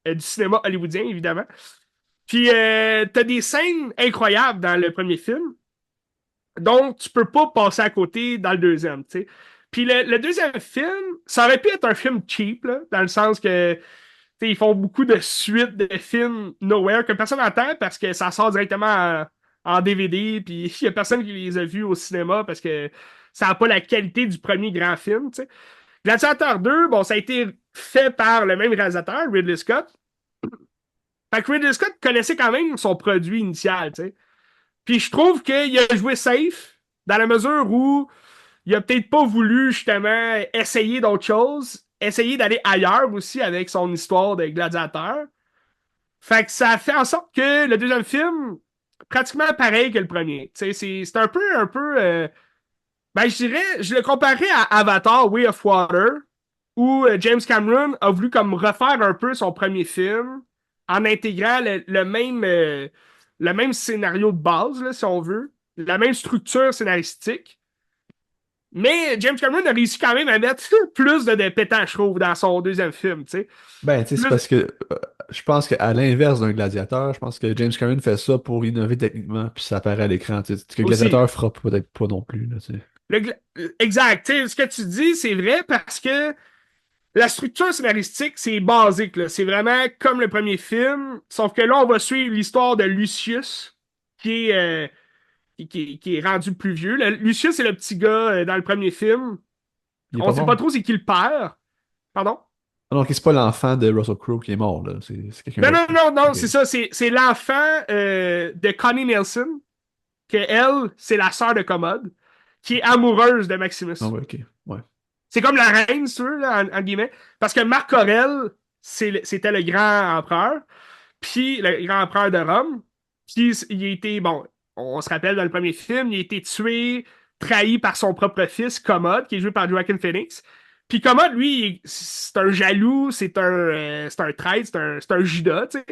du cinéma hollywoodien, évidemment. Puis t'as des scènes incroyables dans le premier film. Donc, tu peux pas passer à côté dans le deuxième, tu sais. Puis le deuxième film, ça aurait pu être un film cheap, là, dans le sens que, tu sais, ils font beaucoup de suites de films nowhere que personne n'entend parce que ça sort directement en DVD, puis il y a personne qui les a vus au cinéma parce que ça n'a pas la qualité du premier grand film, tu sais. Gladiator 2, bon, ça a été fait par le même réalisateur, Ridley Scott. Fait que Ridley Scott connaissait quand même son produit initial, tu sais. Puis je trouve qu'il a joué safe dans la mesure où il a peut-être pas voulu justement essayer d'autres choses, essayer d'aller ailleurs aussi avec son histoire de gladiateur. Fait que ça fait en sorte que le deuxième film, pratiquement pareil que le premier. Tu sais, c'est un peu, ben je dirais, je le comparais à Avatar, Way of Water, où James Cameron a voulu comme refaire un peu son premier film en intégrant le même scénario de base, là, si on veut, la même structure scénaristique. Mais James Cameron a réussi quand même à mettre plus de pétanche, je trouve, dans son deuxième film, tu sais. Ben, tu sais, c'est Plus... parce que je pense qu'à l'inverse d'un gladiateur, je pense que James Cameron fait ça pour innover techniquement, puis ça apparaît à l'écran. Tu sais, ce que le Aussi. gladiateur fera peut-être pas non plus, là, tu sais. Exact. Tu sais, ce que tu dis, c'est vrai parce que la structure scénaristique, c'est basique, là. C'est vraiment comme le premier film, sauf que là, on va suivre l'histoire de Lucius, qui est, qui est rendu plus vieux. Lucius, c'est le petit gars dans le premier film. Il est On pas sait pas mort. trop c'est qui le père. Pardon? Ah non, ok, c'est pas l'enfant de Russell Crowe qui est mort, là. C'est quelqu'un Non, d'autre. non, non, non, Ok. c'est ça. C'est l'enfant de Connie Nielsen, que elle, c'est la sœur de Commode, qui est amoureuse de Ah Maximus. ouais, ok. Ouais. C'est comme la reine, si tu veux, là, en guillemets. Parce que Marc Aurèle, c'était le grand empereur, puis le grand empereur de Rome. Puis il a été, bon, on se rappelle dans le premier film, il a été tué, trahi par son propre fils, Commode, qui est joué par Joaquin Phoenix. Puis Commode, lui, c'est un jaloux, c'est un traître, c'est un Judas, tu sais.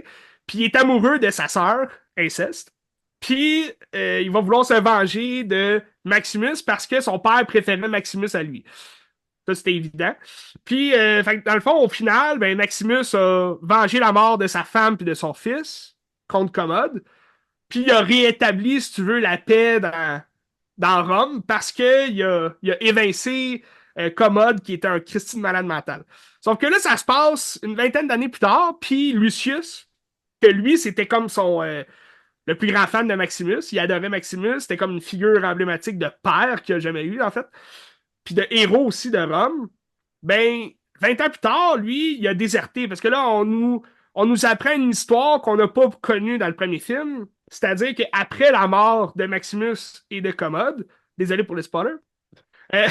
Puis il est amoureux de sa sœur, inceste. Puis il va vouloir se venger de Maximus parce que son père préférait Maximus à lui. Ça, c'était évident. Puis, fait dans le fond, au final, ben, Maximus a vengé la mort de sa femme puis de son fils contre Commode. Puis, il a réétabli, si tu veux, la paix dans Rome parce qu'il a évincé Commode, qui était un Christine malade mental. Sauf que là, ça se passe une vingtaine d'années plus tard, puis Lucius, que lui, c'était comme le plus grand fan de Maximus. Il adorait Maximus. C'était comme une figure emblématique de père qu'il a jamais eu, en fait, puis de héros aussi de Rome, ben, 20 ans plus tard, lui, il a déserté. Parce que là, on nous apprend une histoire qu'on n'a pas connue dans le premier film. C'est-à-dire qu'après la mort de Maximus et de Commode, désolé pour les spoilers, euh,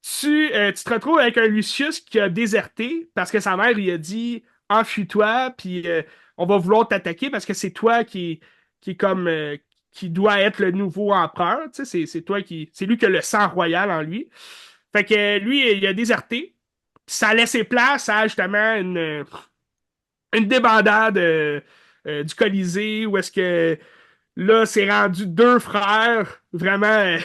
tu te retrouves avec un Lucius qui a déserté parce que sa mère lui a dit enfuis-toi, puis on va vouloir t'attaquer parce que c'est toi qui est comme qui doit être le nouveau empereur. Tu sais, c'est toi c'est lui qui a le sang royal en lui. Fait que lui, il a déserté. Ça a laissé place à justement une débandade du Colisée où est-ce que là, c'est rendu deux frères vraiment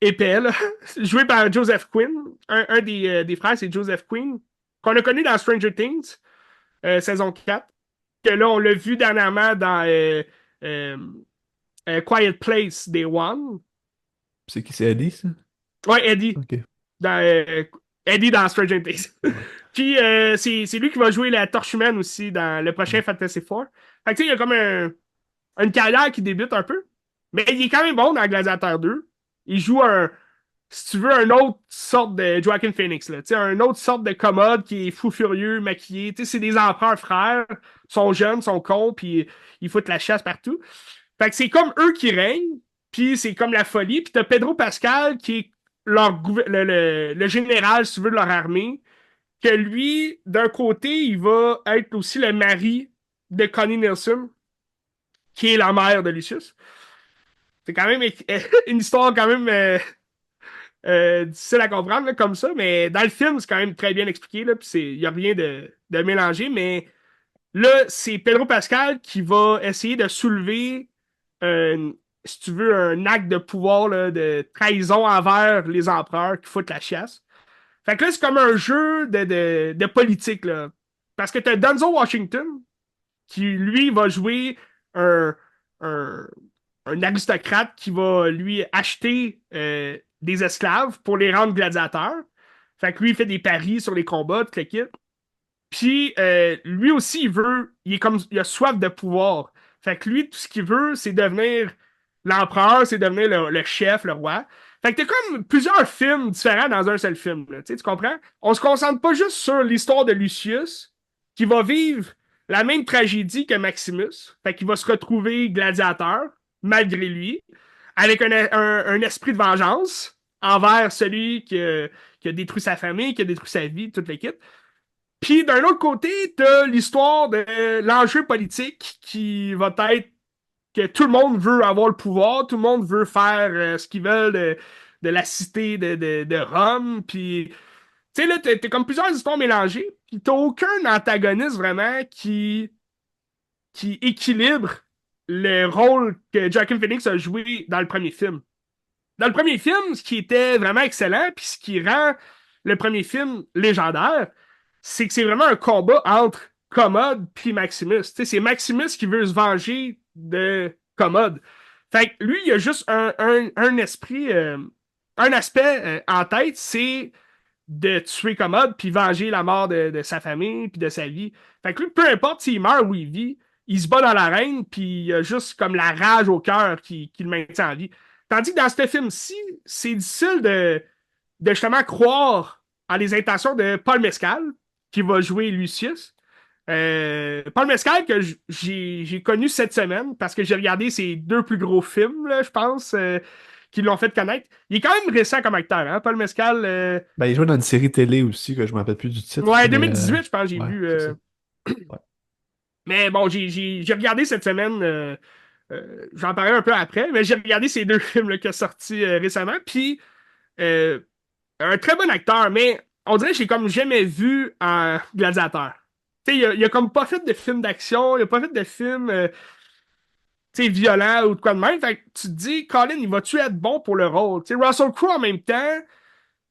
épais, là, joués par Joseph Quinn. Un des frères, c'est Joseph Quinn, qu'on a connu dans Stranger Things, saison 4. Que là, on l'a vu dernièrement dans euh, Quiet Place Day One. C'est qui, c'est Eddie, ça? Ouais, Eddie. Ok. Dans, Eddie dans Stranger Things. Ouais. Puis c'est lui qui va jouer la Torche Humaine aussi dans le prochain Mm. Fantasy Four. Fait que tu sais, il y a comme une carrière qui débute un peu. Mais il est quand même bon dans Gladiator 2. Il joue si tu veux, une autre sorte de Joaquin Phoenix, là. Tu sais, une autre sorte de commode qui est fou furieux, maquillé. Tu sais, c'est des empereurs frères, sont jeunes, sont cons, puis ils foutent la chasse partout. Fait que c'est comme eux qui règnent, puis c'est comme la folie. Puis t'as Pedro Pascal qui est le général, si tu veux, de leur armée, que lui, d'un côté, il va être aussi le mari de Connie Nielsen, qui est la mère de Lucius. C'est quand même une histoire quand même difficile à comprendre là, comme ça, mais dans le film, c'est quand même très bien expliqué, là, puis il n'y a rien de mélangé, mais là, c'est Pedro Pascal qui va essayer de soulever, euh, si tu veux, un acte de pouvoir, là, de trahison envers les empereurs qui foutent la chiasse. Fait que là, c'est comme un jeu de politique, là. Parce que t'as Denzel Washington, qui, lui, va jouer un, un, un aristocrate qui va, lui, acheter des esclaves pour les rendre gladiateurs. Fait que lui, il fait des paris sur les combats, toute l'équipe. Puis lui aussi, il a soif de pouvoir. Fait que lui, tout ce qu'il veut, c'est devenir l'empereur, c'est devenir le chef, le roi. Fait que t'as comme plusieurs films différents dans un seul film, là. Tu sais, tu comprends? On se concentre pas juste sur l'histoire de Lucius, qui va vivre la même tragédie que Maximus. Fait qu'il va se retrouver gladiateur, malgré lui, avec un esprit de vengeance envers celui qui a détruit sa famille, qui a détruit sa vie, toute l'équipe. Puis d'un autre côté, t'as l'histoire de l'enjeu politique qui va être que tout le monde veut avoir le pouvoir, tout le monde veut faire ce qu'ils veulent de la cité de Rome. Puis, tu sais, là, t'as comme plusieurs histoires mélangées, puis t'as aucun antagoniste vraiment qui équilibre le rôle que Joaquin Phoenix a joué dans le premier film. Dans le premier film, ce qui était vraiment excellent, puis ce qui rend le premier film légendaire, c'est que c'est vraiment un combat entre Commode puis Maximus. Tu sais, c'est Maximus qui veut se venger de Commode. Fait que lui, il a juste un esprit, un aspect en tête, c'est de tuer Commode puis venger la mort de sa famille puis de sa vie. Fait que lui, peu importe s'il meurt ou il vit, il se bat dans l'arène puis il a juste comme la rage au cœur qui le maintient en vie. Tandis que dans ce film-ci, c'est difficile de justement croire en les intentions de Paul Mescal, qui va jouer Lucius. Paul Mescal, que j'ai connu cette semaine parce que j'ai regardé ses deux plus gros films, là, je pense, qui l'ont fait connaître. Il est quand même récent comme acteur, hein, Paul Mescal. Ben, il jouait dans une série télé aussi, que je me rappelle plus du titre, Ouais, mais 2018, je pense, j'ai ouais, vu. c'est ça. Ouais. Mais bon, j'ai regardé cette semaine. J'en parlais un peu après, mais j'ai regardé ces deux films là, qui sont sortis récemment. Puis, euh, un très bon acteur, mais on dirait que j'ai comme jamais vu un gladiateur. Tu sais, il a comme pas fait de film d'action, il a pas fait de film tu sais, violent ou de quoi de même. Fait que tu te dis, Colin, il va-tu être bon pour le rôle? Tu sais, Russell Crowe en même temps,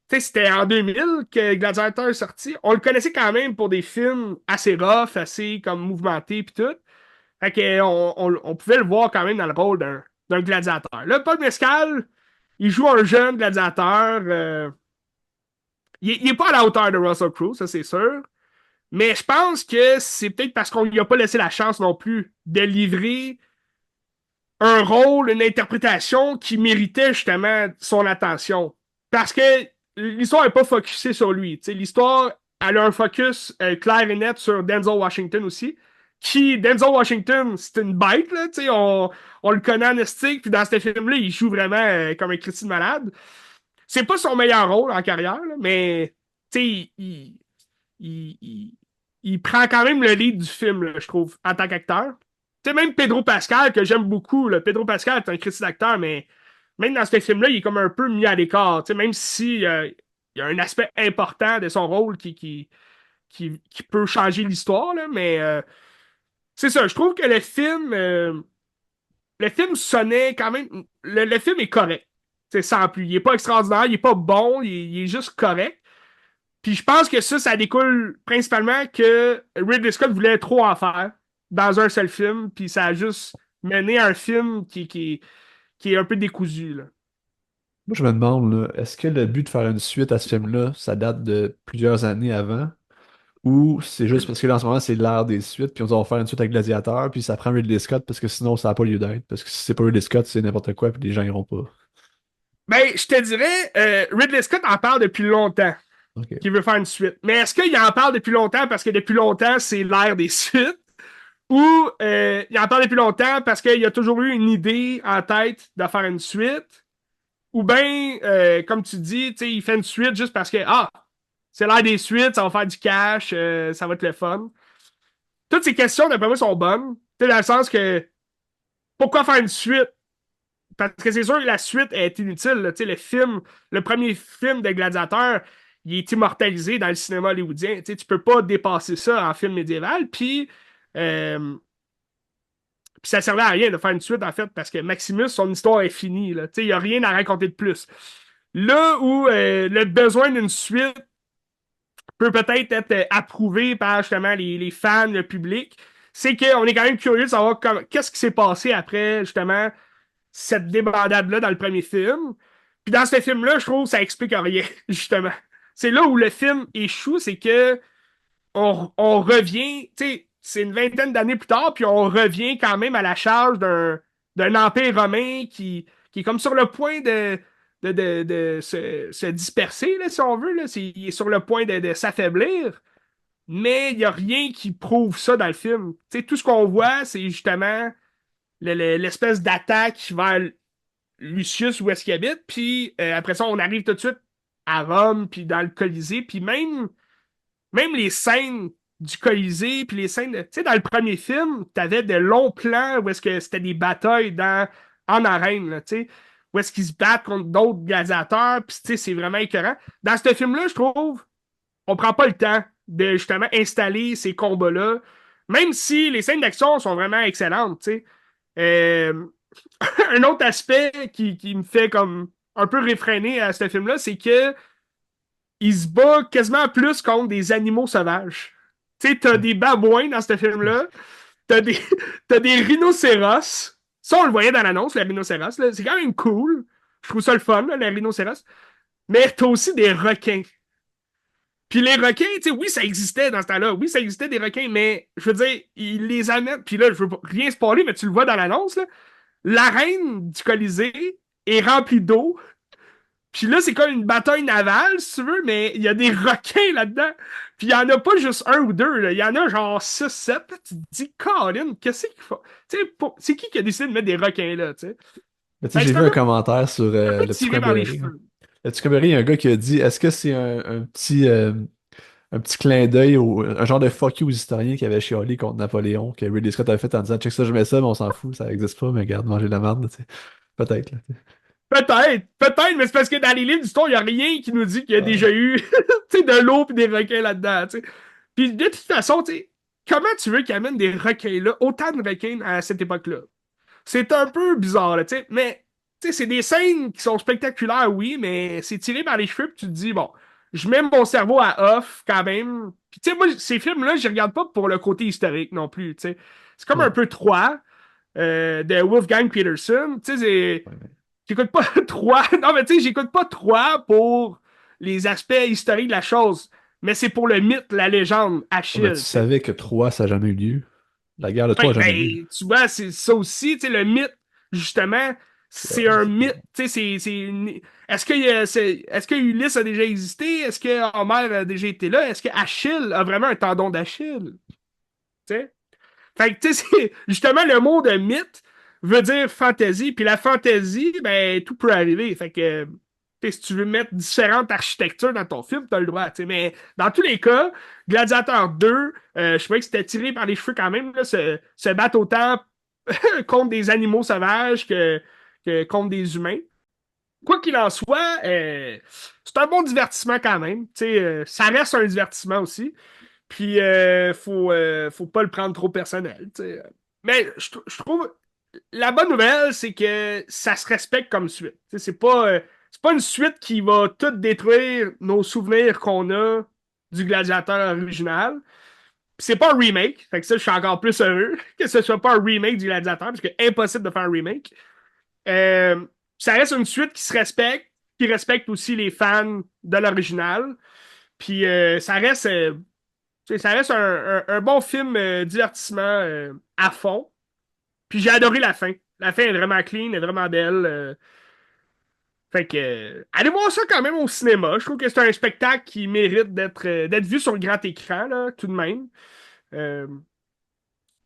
tu sais, c'était en 2000 que Gladiator est sorti. On le connaissait quand même pour des films assez rough, assez comme mouvementés pis tout. Fait que on pouvait le voir quand même dans le rôle d'un gladiateur. Là, Paul Mescal, il joue un jeune gladiateur. Il est pas à la hauteur de Russell Crowe, ça c'est sûr. Mais je pense que c'est peut-être parce qu'on lui a pas laissé la chance non plus de livrer un rôle, une interprétation qui méritait justement son attention. Parce que l'histoire n'est pas focusée sur lui. T'sais, l'histoire, elle a un focus clair et net sur Denzel Washington aussi. Denzel Washington, c'est une bête, là, on le connaît en estique, puis dans ce film-là, il joue vraiment comme un Christine malade. C'est pas son meilleur rôle en carrière, là, mais il, il- il prend quand même le lead du film, là, je trouve, en tant qu'acteur. Tu sais, même Pedro Pascal, que j'aime beaucoup, là, Pedro Pascal est un critique d'acteur, mais même dans ce film-là, il est comme un peu mis à l'écart. Tu sais, même si il y a un aspect important de son rôle qui peut changer l'histoire, là, mais c'est ça, je trouve que le film sonnait quand même. Le film est correct. C'est sans plus. Il est pas extraordinaire, il est pas bon, il est juste correct. Puis je pense que ça découle principalement que Ridley Scott voulait trop en faire dans un seul film, puis ça a juste mené à un film qui est un peu décousu, là. Moi, je me demande, là, est-ce que le but de faire une suite à ce film-là, ça date de plusieurs années avant? Ou c'est juste parce que là, en ce moment, c'est l'ère des suites, puis on va faire une suite avec Gladiator, puis ça prend Ridley Scott, parce que sinon, ça n'a pas lieu d'être. Parce que si c'est pas Ridley Scott, c'est n'importe quoi, puis les gens iront pas. Ben, je te dirais, Ridley Scott en parle depuis longtemps, Ok. qu'il veut faire une suite. Mais est-ce qu'il en parle depuis longtemps parce que depuis longtemps, c'est l'ère des suites? Ou il en parle depuis longtemps parce qu'il a toujours eu une idée en tête de faire une suite? Ou bien, comme tu dis, tu sais, il fait une suite juste parce que, c'est l'ère des suites, ça va faire du cash, ça va être le fun. Toutes ces questions, d'après moi, sont bonnes. Tu sais, dans le sens que, pourquoi faire une suite? Parce que c'est sûr que la suite est inutile, là. Tu sais, le premier film de Gladiateur, il est immortalisé dans le cinéma hollywoodien. Tu sais, tu peux pas dépasser ça en film médiéval. Puis ça servait à rien de faire une suite, en fait, parce que Maximus, son histoire est finie, là. Tu sais, il n'y a rien à raconter de plus. Là où le besoin d'une suite peut peut-être être approuvé par justement les fans, le public, c'est qu'on est quand même curieux de savoir qu'est-ce qui s'est passé après justement cette débandade-là dans le premier film. Puis dans ce film-là, je trouve que ça explique rien, justement. C'est là où le film échoue, c'est que on revient, tu sais, c'est une vingtaine d'années plus tard, puis on revient quand même à la charge d'un empire romain qui est comme sur le point de se disperser, là, si on veut. Là. Il est sur le point de s'affaiblir, mais il n'y a rien qui prouve ça dans le film. Tu sais, tout ce qu'on voit, c'est justement l'espèce d'attaque vers Lucius, où est-ce qu'il habite, puis après ça, on arrive tout de suite à Rome, puis dans le Colisée, puis même les scènes du Colisée, puis les scènes, tu sais, dans le premier film, t'avais de longs plans où est-ce que c'était des batailles en arène, là, tu sais, où est-ce qu'ils se battent contre d'autres gladiateurs, puis tu sais, c'est vraiment écœurant. Dans ce film-là, je trouve, on prend pas le temps de justement installer ces combats-là, même si les scènes d'action sont vraiment excellentes, tu sais. Euh, un autre aspect qui me fait comme un peu réfréner à ce film-là, c'est que il se bat quasiment plus contre des animaux sauvages. Tu sais, t'as des babouins dans ce film-là, t'as des, t'as des rhinocéros. Ça, on le voyait dans l'annonce, les rhinocéros. Là. C'est quand même cool. Je trouve ça le fun, là, les rhinocéros. Mais t'as aussi des requins. Puis les requins, tu sais, oui, ça existait dans ce temps-là. Oui, ça existait des requins, mais je veux dire, ils les amènent. Puis là, je veux rien spoiler, mais tu le vois dans l'annonce, là. L'arène du Colisée est remplie d'eau. Puis là, c'est comme une bataille navale, si tu veux, mais il y a des requins là-dedans. Puis il y en a pas juste un ou deux, là. Il y en a genre 6, 7. Là, tu te dis, Colin, qu'est-ce qu'il faut? Tu sais, c'est qui a décidé de mettre des requins là, tu sais? Mais tu sais, Fait que j'ai c'est vu un commentaire sur un peu le petit tiré par les Cranberry, hein. cheveux. Le petit Cranberry, il y a un gars qui a dit, est-ce que c'est un petit clin d'œil, un genre de fuck you aux historiens qui avait chialé contre Napoléon, que Ridley Scott avait fait en disant, check ça, je mets ça, mais on s'en fout, ça existe pas, mais regarde, manger de la merde, là, tu sais. Peut-être, là, tu sais. Peut-être, mais c'est parce que dans les livres d'histoire, il n'y a rien qui nous dit qu'il y a Ouais. déjà eu tu sais, de l'eau et des requins là-dedans. Tu sais. Puis de toute façon, tu sais, comment tu veux qu'ils amènent des requins là, autant de requins à cette époque-là? C'est un peu bizarre, là, tu sais, mais tu sais, c'est des scènes qui sont spectaculaires, oui, mais c'est tiré par les cheveux, puis tu te dis, bon, je mets mon cerveau à off quand même. Puis tu sais, moi, ces films-là, je les regarde pas pour le côté historique non plus, tu sais. C'est comme un Ouais. peu Troie de Wolfgang Peterson. Tu sais, Ouais. j'écoute pas Troie. Non, mais tu sais, j'écoute pas Troie pour les aspects historiques de la chose, mais c'est pour le mythe, la légende, Ouais, mais tu Achille, tu sais. savais que Troie, ça n'a jamais eu lieu. La guerre de Troie Ouais, n'a jamais eu lieu. ben, tu vois, c'est ça aussi, tu sais, le mythe, justement, c'est un C'est mythe, tu sais, est-ce que Ulysse a déjà existé? Est-ce que Homère a déjà été là? Est-ce que Achille a vraiment un tendon d'Achille? Tu sais? Fait que, tu sais, justement, le mot de mythe veut dire fantasy, puis la fantasy, ben, tout peut arriver. Fait que, tu sais, si tu veux mettre différentes architectures dans ton film, t'as le droit, tu sais. Mais dans tous les cas, Gladiator 2, je trouvais que c'était tiré par les cheveux quand même, là, se battre autant contre des animaux sauvages que contre des humains. Quoi qu'il en soit, c'est un bon divertissement quand même. Tu sais, ça reste un divertissement aussi. Puis, faut pas le prendre trop personnel, tu sais. Mais je trouve, la bonne nouvelle, c'est que ça se respecte comme suite. Tu sais, c'est pas une suite qui va tout détruire nos souvenirs qu'on a du Gladiateur original. Puis c'est pas un remake. Fait que ça, je suis encore plus heureux que ce soit pas un remake du Gladiateur, parce que impossible de faire un remake. Euh, Ça reste une suite qui se respecte, qui respecte aussi les fans de l'original. Puis ça reste un bon film divertissement à fond. Puis j'ai adoré la fin. La fin est vraiment clean, est vraiment belle. Fait que, allez voir ça quand même au cinéma. Je trouve que c'est un spectacle qui mérite d'être vu sur le grand écran, là, tout de même. Euh,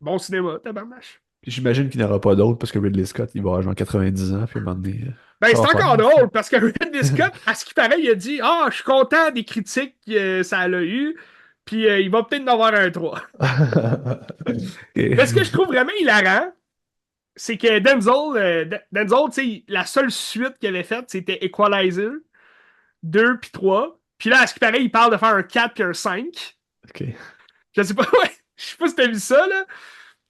bon cinéma, tabarnache. Puis j'imagine qu'il n'y en aura pas d'autres parce que Ridley Scott, il va avoir genre 90 ans, puis à un moment donné, Ben, ça c'est va faire. encore drôle parce que Ridley Scott, à ce qui paraît, il a dit ah, je suis content des critiques que ça l'a eu, puis il va peut-être en avoir un 3. Mais ce que je Ok. trouve vraiment hilarant, c'est que Denzel, tu sais, la seule suite qu'il avait faite, c'était Equalizer 2 puis 3. Puis là, à ce qui paraît, il parle de faire un 4 puis un 5. Ok. Je sais pas, ouais, je sais pas si t'as vu ça, là.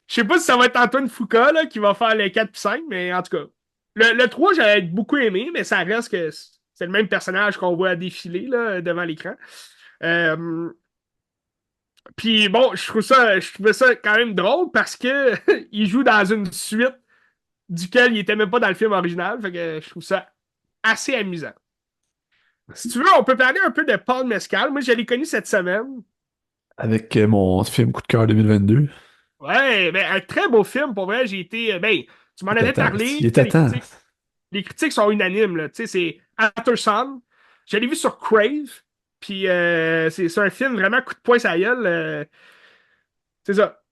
Je sais pas si ça va être Antoine Foucault, là, qui va faire les 4 puis 5, mais en tout cas. Le 3, j'avais beaucoup aimé, mais ça reste que c'est le même personnage qu'on voit défiler, là, devant l'écran. Euh, Puis bon, je trouvais ça quand même drôle parce que il joue dans une suite duquel il était même pas dans le film original. Fait que je trouve ça assez amusant. Si tu veux, on peut parler un peu de Paul Mescal. Moi, je l'ai connu cette semaine. Avec mon film coup de cœur 2022. Ouais, ben, un très beau film, pour vrai. J'ai été. Ben, tu m'en Il est à avais temps. parlé. Il Tu est sais, à temps. les critiques sont unanimes, là. Tu sais, c'est Aftersun. Je l'ai vu sur Crave. Puis c'est un film vraiment coup de poing sur la gueule. C'est ça.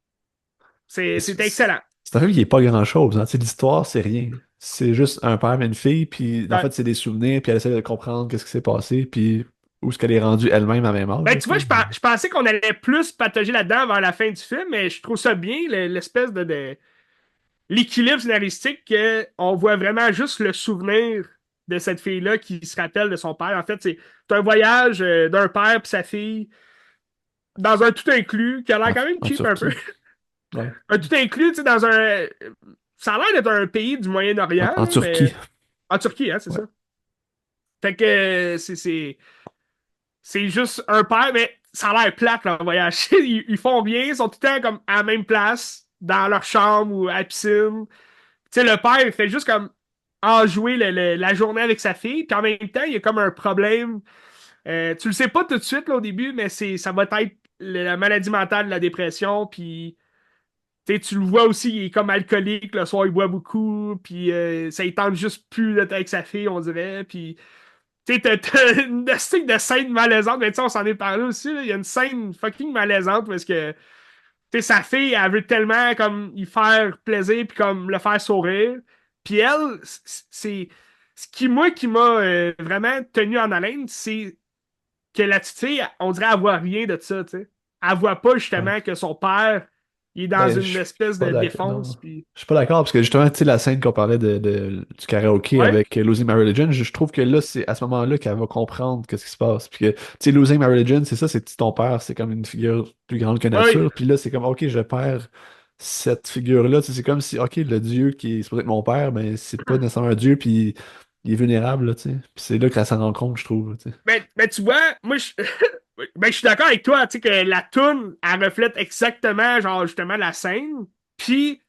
C'était excellent. C'est un film qui est pas grand-chose, hein. Tu sais, l'histoire, c'est rien. C'est juste un père et une fille, puis en Ouais. fait, c'est des souvenirs, puis elle essaie de comprendre qu'est-ce qui s'est passé, puis où est-ce qu'elle est rendue elle-même à même âge, Ben, là, tu tu vois, sais. je pensais qu'on allait plus patauger là-dedans vers la fin du film, mais je trouve ça bien, l'espèce de l'équilibre scénaristique qu'on voit vraiment juste le souvenir de cette fille-là qui se rappelle de son père. En fait, c'est un voyage d'un père et sa fille dans un tout inclus qui a l'air En, quand même en cheap un peu. Turquie. Ouais. Un tout inclus, tu sais, dans un. Ça a l'air d'être un pays du Moyen-Orient, En là, mais. Turquie. En Turquie, hein, c'est Ouais. ça. Fait que c'est juste un père, mais ça a l'air plate, leur voyage. Ils font rien, ils sont tout le temps comme à la même place, dans leur chambre ou à la piscine. Tu sais, le père, il fait juste comme enjouer la journée avec sa fille, puis en même temps, il y a comme un problème. Tu le sais pas tout de suite là, au début, mais ça va être la maladie mentale, la dépression, puis tu le vois aussi, il est comme alcoolique, le soir il boit beaucoup, puis ça il tente juste plus d'être avec sa fille, on dirait, puis tu sais, t'as une de scène malaisante, mais tu sais, on s'en est parlé aussi, là. Il y a une scène fucking malaisante parce que tu sais, sa fille, elle veut tellement comme y faire plaisir puis comme le faire sourire. Puis elle, c'est ce qui moi qui m'a vraiment tenu en haleine, c'est que la petite fille, on dirait elle voit rien de ça, tu sais. Elle voit pas Ouais. justement que son père il est dans Ben, je une suis espèce pas de d'accord. défense Non. puis Je suis pas d'accord parce que justement, tu sais, la scène qu'on parlait du karaoké ouais, avec Losing My Religion, je trouve que là, c'est à ce moment-là qu'elle va comprendre qu'est-ce qui se passe. Puis que, tu sais, Losing My Religion, c'est ça, c'est ton père, c'est comme une figure plus grande que ouais, nature. Puis là, c'est comme, OK, je perds cette figure-là. Tu sais, c'est comme si, OK, le Dieu qui est supposé être mon père, mais c'est pas nécessairement un Dieu, puis il est vulnérable, là, tu sais. Puis c'est là qu'elle s'en rend compte, je trouve, tu sais. ben, tu vois, moi ben, je suis d'accord avec toi, tu sais que la toune elle reflète exactement genre justement la scène. Puis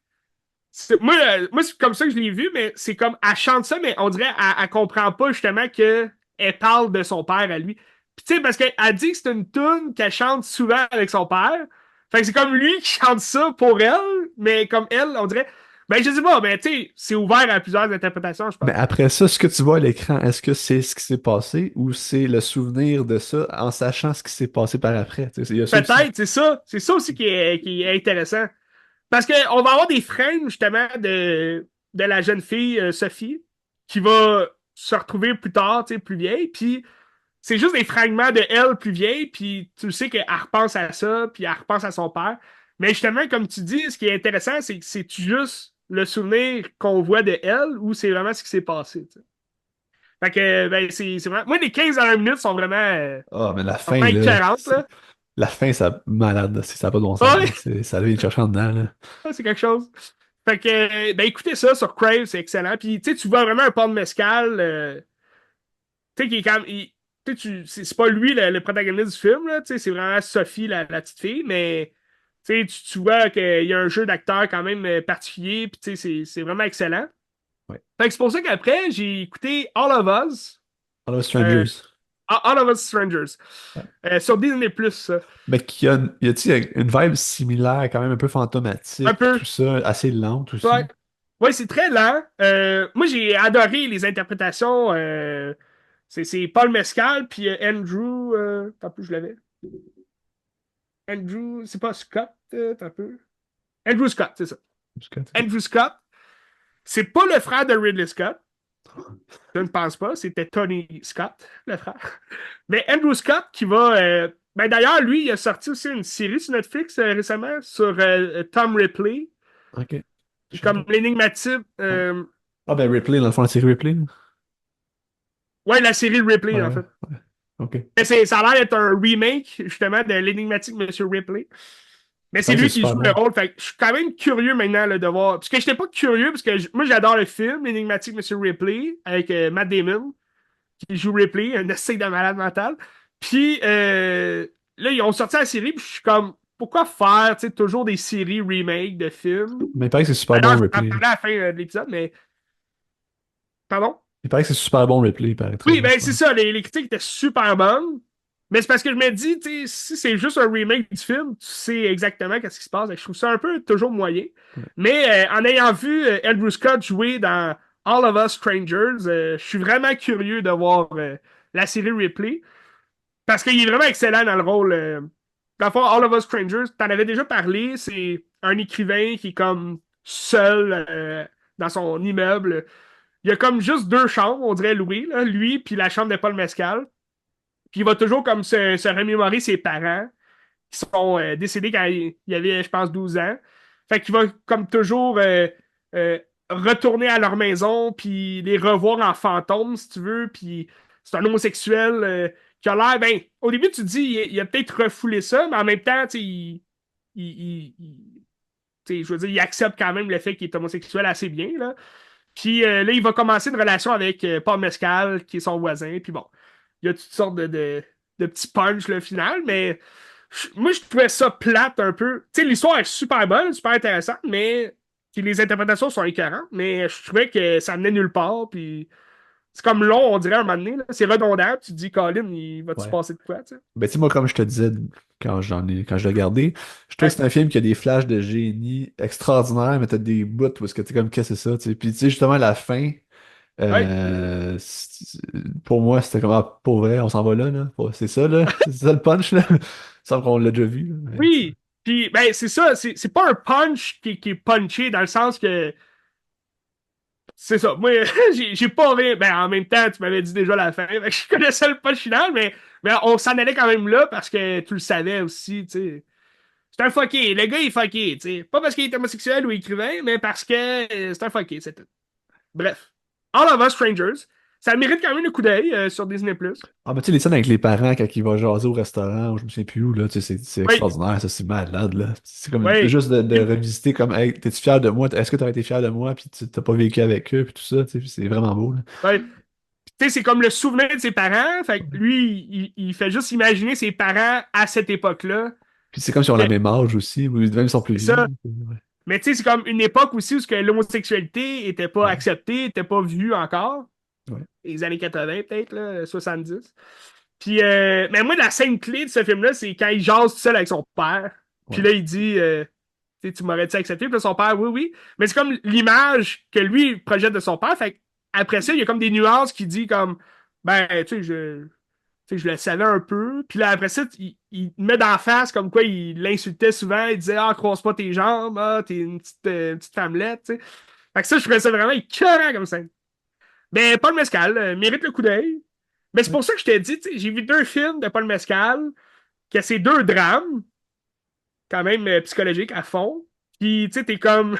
moi, c'est comme ça que je l'ai vu, mais c'est comme, elle chante ça, mais on dirait elle comprend pas justement que elle parle de son père à lui. Puis tu sais, parce qu'elle dit que c'est une tune qu'elle chante souvent avec son père. Fait que c'est comme lui qui chante ça pour elle, mais comme elle, on dirait. Ben, je sais pas, mais tu sais, c'est ouvert à plusieurs interprétations, je Mais pense. après ça, ce que tu vois à l'écran, est-ce que c'est ce qui s'est passé ou c'est le souvenir de ça en sachant ce qui s'est passé par après? Tu sais, il y a ça aussi. Peut-être, c'est ça. C'est ça aussi qui est intéressant. Parce qu'on va avoir des frames, justement, de la jeune fille, Sophie, qui va se retrouver plus tard, tu sais, plus vieille. Puis c'est juste des fragments de elle plus vieille, puis tu sais qu'elle repense à ça, puis elle repense à son père. Mais justement, comme tu dis, ce qui est intéressant, c'est que c'est juste le souvenir qu'on voit de elle ou c'est vraiment ce qui s'est passé, tu sais. Fait que, ben, c'est vraiment. Moi, les 15 dernières minutes sont vraiment, Ah, mais la sont fin, vraiment là, écœurantes, là. la fin, ça malade, là, ça n'a pas de bon sens, Ah là. ouais, Ça vient te chercher en dedans, là. c'est quelque chose. Fait que, ben, écoutez ça sur Crave, c'est excellent. Puis, tu sais, tu vois vraiment un port de mescal, tu sais, qui est quand même. Tu sais, c'est pas lui le protagoniste du film, là, tu sais, c'est vraiment Sophie, la petite fille, mais tu sais, tu vois qu'il y a un jeu d'acteur quand même particulier, puis tu sais, c'est vraiment excellent. Ouais. Fait que c'est pour ça qu'après, j'ai écouté All of Us, All of euh, Strangers. All of Us Strangers, Ouais. sur Disney+, ça. Mais qui a, y a une vibe similaire, quand même un peu Un fantomatique, peu, tout ça, assez lente ouais. aussi. Ouais, c'est très lent. Moi, j'ai adoré les interprétations. C'est Paul Mescal, puis Andrew. Attends un peu, je l'avais. Andrew, c'est pas Scott, attends un peu. Andrew Scott, c'est ça. Andrew Scott, c'est pas le frère de Ridley Scott. Je ne pense pas. C'était Tony Scott, le frère. Mais Andrew Scott qui va. Ben d'ailleurs, lui, il a sorti aussi une série sur Netflix récemment sur Tom Ripley, Ok. Je sais comme pas. l'énigmatique. Ouais. Ah ben Ripley, dans le fond, la série Ripley, là. Ouais, la série Ripley, Ouais, en ouais, fait. ouais. Ok. Mais ça a l'air d'être un remake, justement, de l'énigmatique Monsieur Ripley. Mais Il c'est paraît que c'est lui qui super joue le bon. rôle. Fait que je suis quand même curieux maintenant là, de voir. Parce que j'étais pas curieux, parce que moi j'adore le film, l'énigmatique Monsieur Ripley, avec Matt Damon, qui joue Ripley, un essai de malade mental. Puis là, ils ont sorti la série, puis je suis comme, pourquoi faire tu sais, toujours des séries remake de films? Mais il paraît que c'est super bon, D'ailleurs, je vais en Ripley. parler à la fin de l'épisode, mais. Pardon? Il paraît que c'est super bon, Ripley, il paraîtrait, Oui, là, je ben c'est pense. ça, les critiques étaient super bonnes. Mais c'est parce que je me dis, tu sais, si c'est juste un remake du film, tu sais exactement qu'est-ce qui se passe. Fait que je trouve ça un peu toujours moyen. Ouais. Mais en ayant vu Andrew Scott jouer dans All of Us Strangers, je suis vraiment curieux de voir la série Ripley. Parce qu'il est vraiment excellent dans le rôle. Dans le fond, All of Us Strangers, t'en avais déjà parlé, c'est un écrivain qui est comme seul dans son immeuble. Il y a comme juste deux chambres, on dirait louées, là, lui puis la chambre de Paul Mescal. Puis il va toujours comme se remémorer ses parents qui sont décédés quand il avait, je pense, 12 ans. Fait qu'il va comme toujours euh, retourner à leur maison puis les revoir en fantôme, si tu veux. Puis c'est un homosexuel qui a l'air, ben, au début tu te dis, il a peut-être refoulé ça, mais en même temps, tu sais, tu sais, je veux dire, il accepte quand même le fait qu'il est homosexuel assez bien, là. Puis là, il va commencer une relation avec Paul Mescal, qui est son voisin. Puis bon, il y a toutes sortes de petits punchs, le final, mais moi, je trouvais ça plate un peu. Tu sais, l'histoire est super bonne, super intéressante, mais puis les interprétations sont écœurantes, mais je trouvais que ça menait nulle part. Puis c'est comme long, on dirait, à un moment donné. Là. C'est redondant. Puis tu te dis, Colin, il va-tu se Ouais. passer de quoi, tu sais? Ben, tu sais, moi, comme je te disais quand je l'ai regardé, je trouve que Ouais, c'est un film qui a des flashs de génie extraordinaires, mais t'as des bouts où est-ce que tu comme, qu'est-ce que c'est ça, tu sais. Puis, tu sais, justement, la fin, ouais. pour moi, c'était comme, ah, pour vrai, on s'en va là, là. C'est ça, là. C'est ça le punch, là. Il me semble qu'on l'a déjà vu, là. Oui. Puis, ben, c'est ça. C'est pas un punch qui est punché dans le sens que c'est ça. Moi, j'ai pas rien. Ben, en même temps, tu m'avais dit déjà la fin. Fait que je connaissais le punch final, mais on s'en allait quand même là parce que tu le savais aussi, tu sais. C'est un fucké. Le gars, il est fucké, tu sais. Pas parce qu'il est homosexuel ou écrivain, mais parce que c'est un fucké, c'est tout. Bref. All of Us Strangers. Ça mérite quand même un coup d'œil sur Disney+. Ah, mais tu sais, les scènes avec les parents quand ils vont jaser au restaurant, ou je me souviens plus où, là, tu sais, c'est Oui, extraordinaire, ça, c'est malade, là. C'est comme oui. juste de revisiter comme, hey, t'es-tu fier de moi? Est-ce que t'aurais été fier de moi? Puis tu t'as pas vécu avec eux, puis tout ça, tu sais, c'est vraiment beau, là. Ouais. Tu sais, c'est comme le souvenir de ses parents. Fait que lui, il fait juste imaginer ses parents à cette époque-là. Puis c'est comme si on a Que- le même âge aussi, ou même ils sont plus C'est vieux. ça. Ouais. Mais tu sais, c'est comme une époque aussi où ce que l'homosexualité était pas Ouais. acceptée, était pas vue encore. Ouais. Les années 80, peut-être, là, 70. Puis, mais moi, la scène clé de ce film-là, c'est quand il jase tout seul avec son père. Puis Ouais. là, il dit, tu sais, tu m'aurais-tu accepté? Puis là, son père, oui, oui. Mais c'est comme l'image que lui projette de son père. Fait après ça, il y a comme des nuances qui dit comme, ben, tu sais, je le savais un peu. Puis là, après ça, il met d'en face comme quoi il l'insultait souvent. Il disait, ah, croise pas tes jambes, ah, t'es une petite femmelette, tu sais. Fait que ça, je trouvais ça vraiment écœurant comme ça. Ben, Paul Mescal mérite le coup d'œil. Mais c'est Ouais. pour ça que je t'ai dit, tu sais, j'ai vu deux films de Paul Mescal, que c'est deux drames, quand même psychologiques à fond. Puis, tu sais, t'es comme.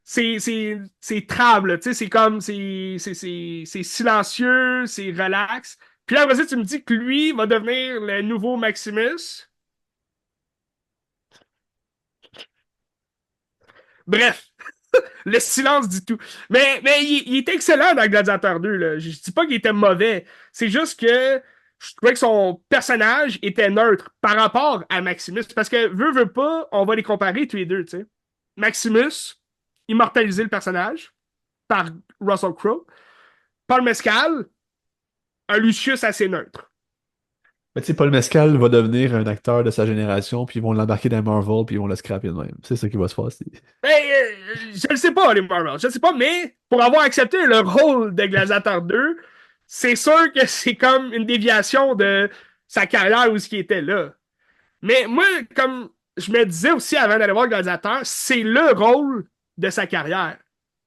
C'est trable, là, tu sais, c'est comme. C'est silencieux, c'est relax. Puis là, après ça, tu me dis que lui va devenir le nouveau Maximus. Bref, le silence dit tout. Mais il est excellent dans Gladiator 2, là. Je dis pas qu'il était mauvais. C'est juste que je trouvais que son personnage était neutre par rapport à Maximus. Parce que, veut pas, on va les comparer tous les deux, tu sais. Maximus, immortaliser le personnage par Russell Crowe. Paul Mescal, un Lucius assez neutre. Mais tu sais, Paul Mescal va devenir un acteur de sa génération, puis ils vont l'embarquer dans Marvel, puis ils vont le scraper de même. C'est ça qui va se passer. Ben, je ne sais pas, les Marvel. Je ne sais pas, mais pour avoir accepté le rôle de Gladiator 2, c'est sûr que c'est comme une déviation de sa carrière où ce qui était là. Mais moi, comme je me disais aussi avant d'aller voir Gladiator, c'est le rôle de sa carrière.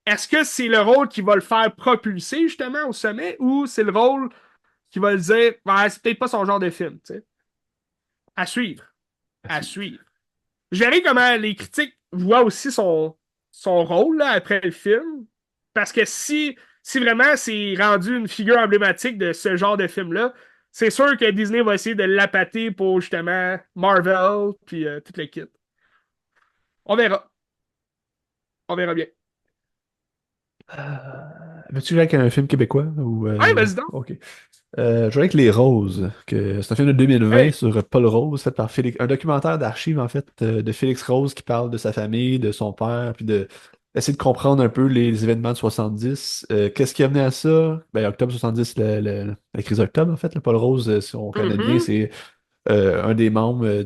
Est-ce que c'est le rôle qui va le faire propulser justement au sommet ou c'est le rôle qui va le dire, ouais, c'est peut-être pas son genre de film, tu sais? À suivre. À suivre. Je verrai comment les critiques voient aussi son rôle là, après le film. Parce que si vraiment c'est rendu une figure emblématique de ce genre de film-là, c'est sûr que Disney va essayer de l'appâter pour justement Marvel puis toute l'équipe. On verra. On verra bien. Veux-tu jouer avec un film québécois ou Ouais, vas-y donc. OK. Je jouais avec Les Roses, que c'est un film de 2020 Hey. sur Paul Rose, fait par Félix, un documentaire d'archives en fait de Félix Rose qui parle de sa famille, de son père, puis de essayer de comprendre un peu les événements de 70. Qu'est-ce qui a mené à ça? Ben, octobre 70, la crise d'octobre en fait. Paul Rose, si on connaît bien, Mhm. c'est un des membres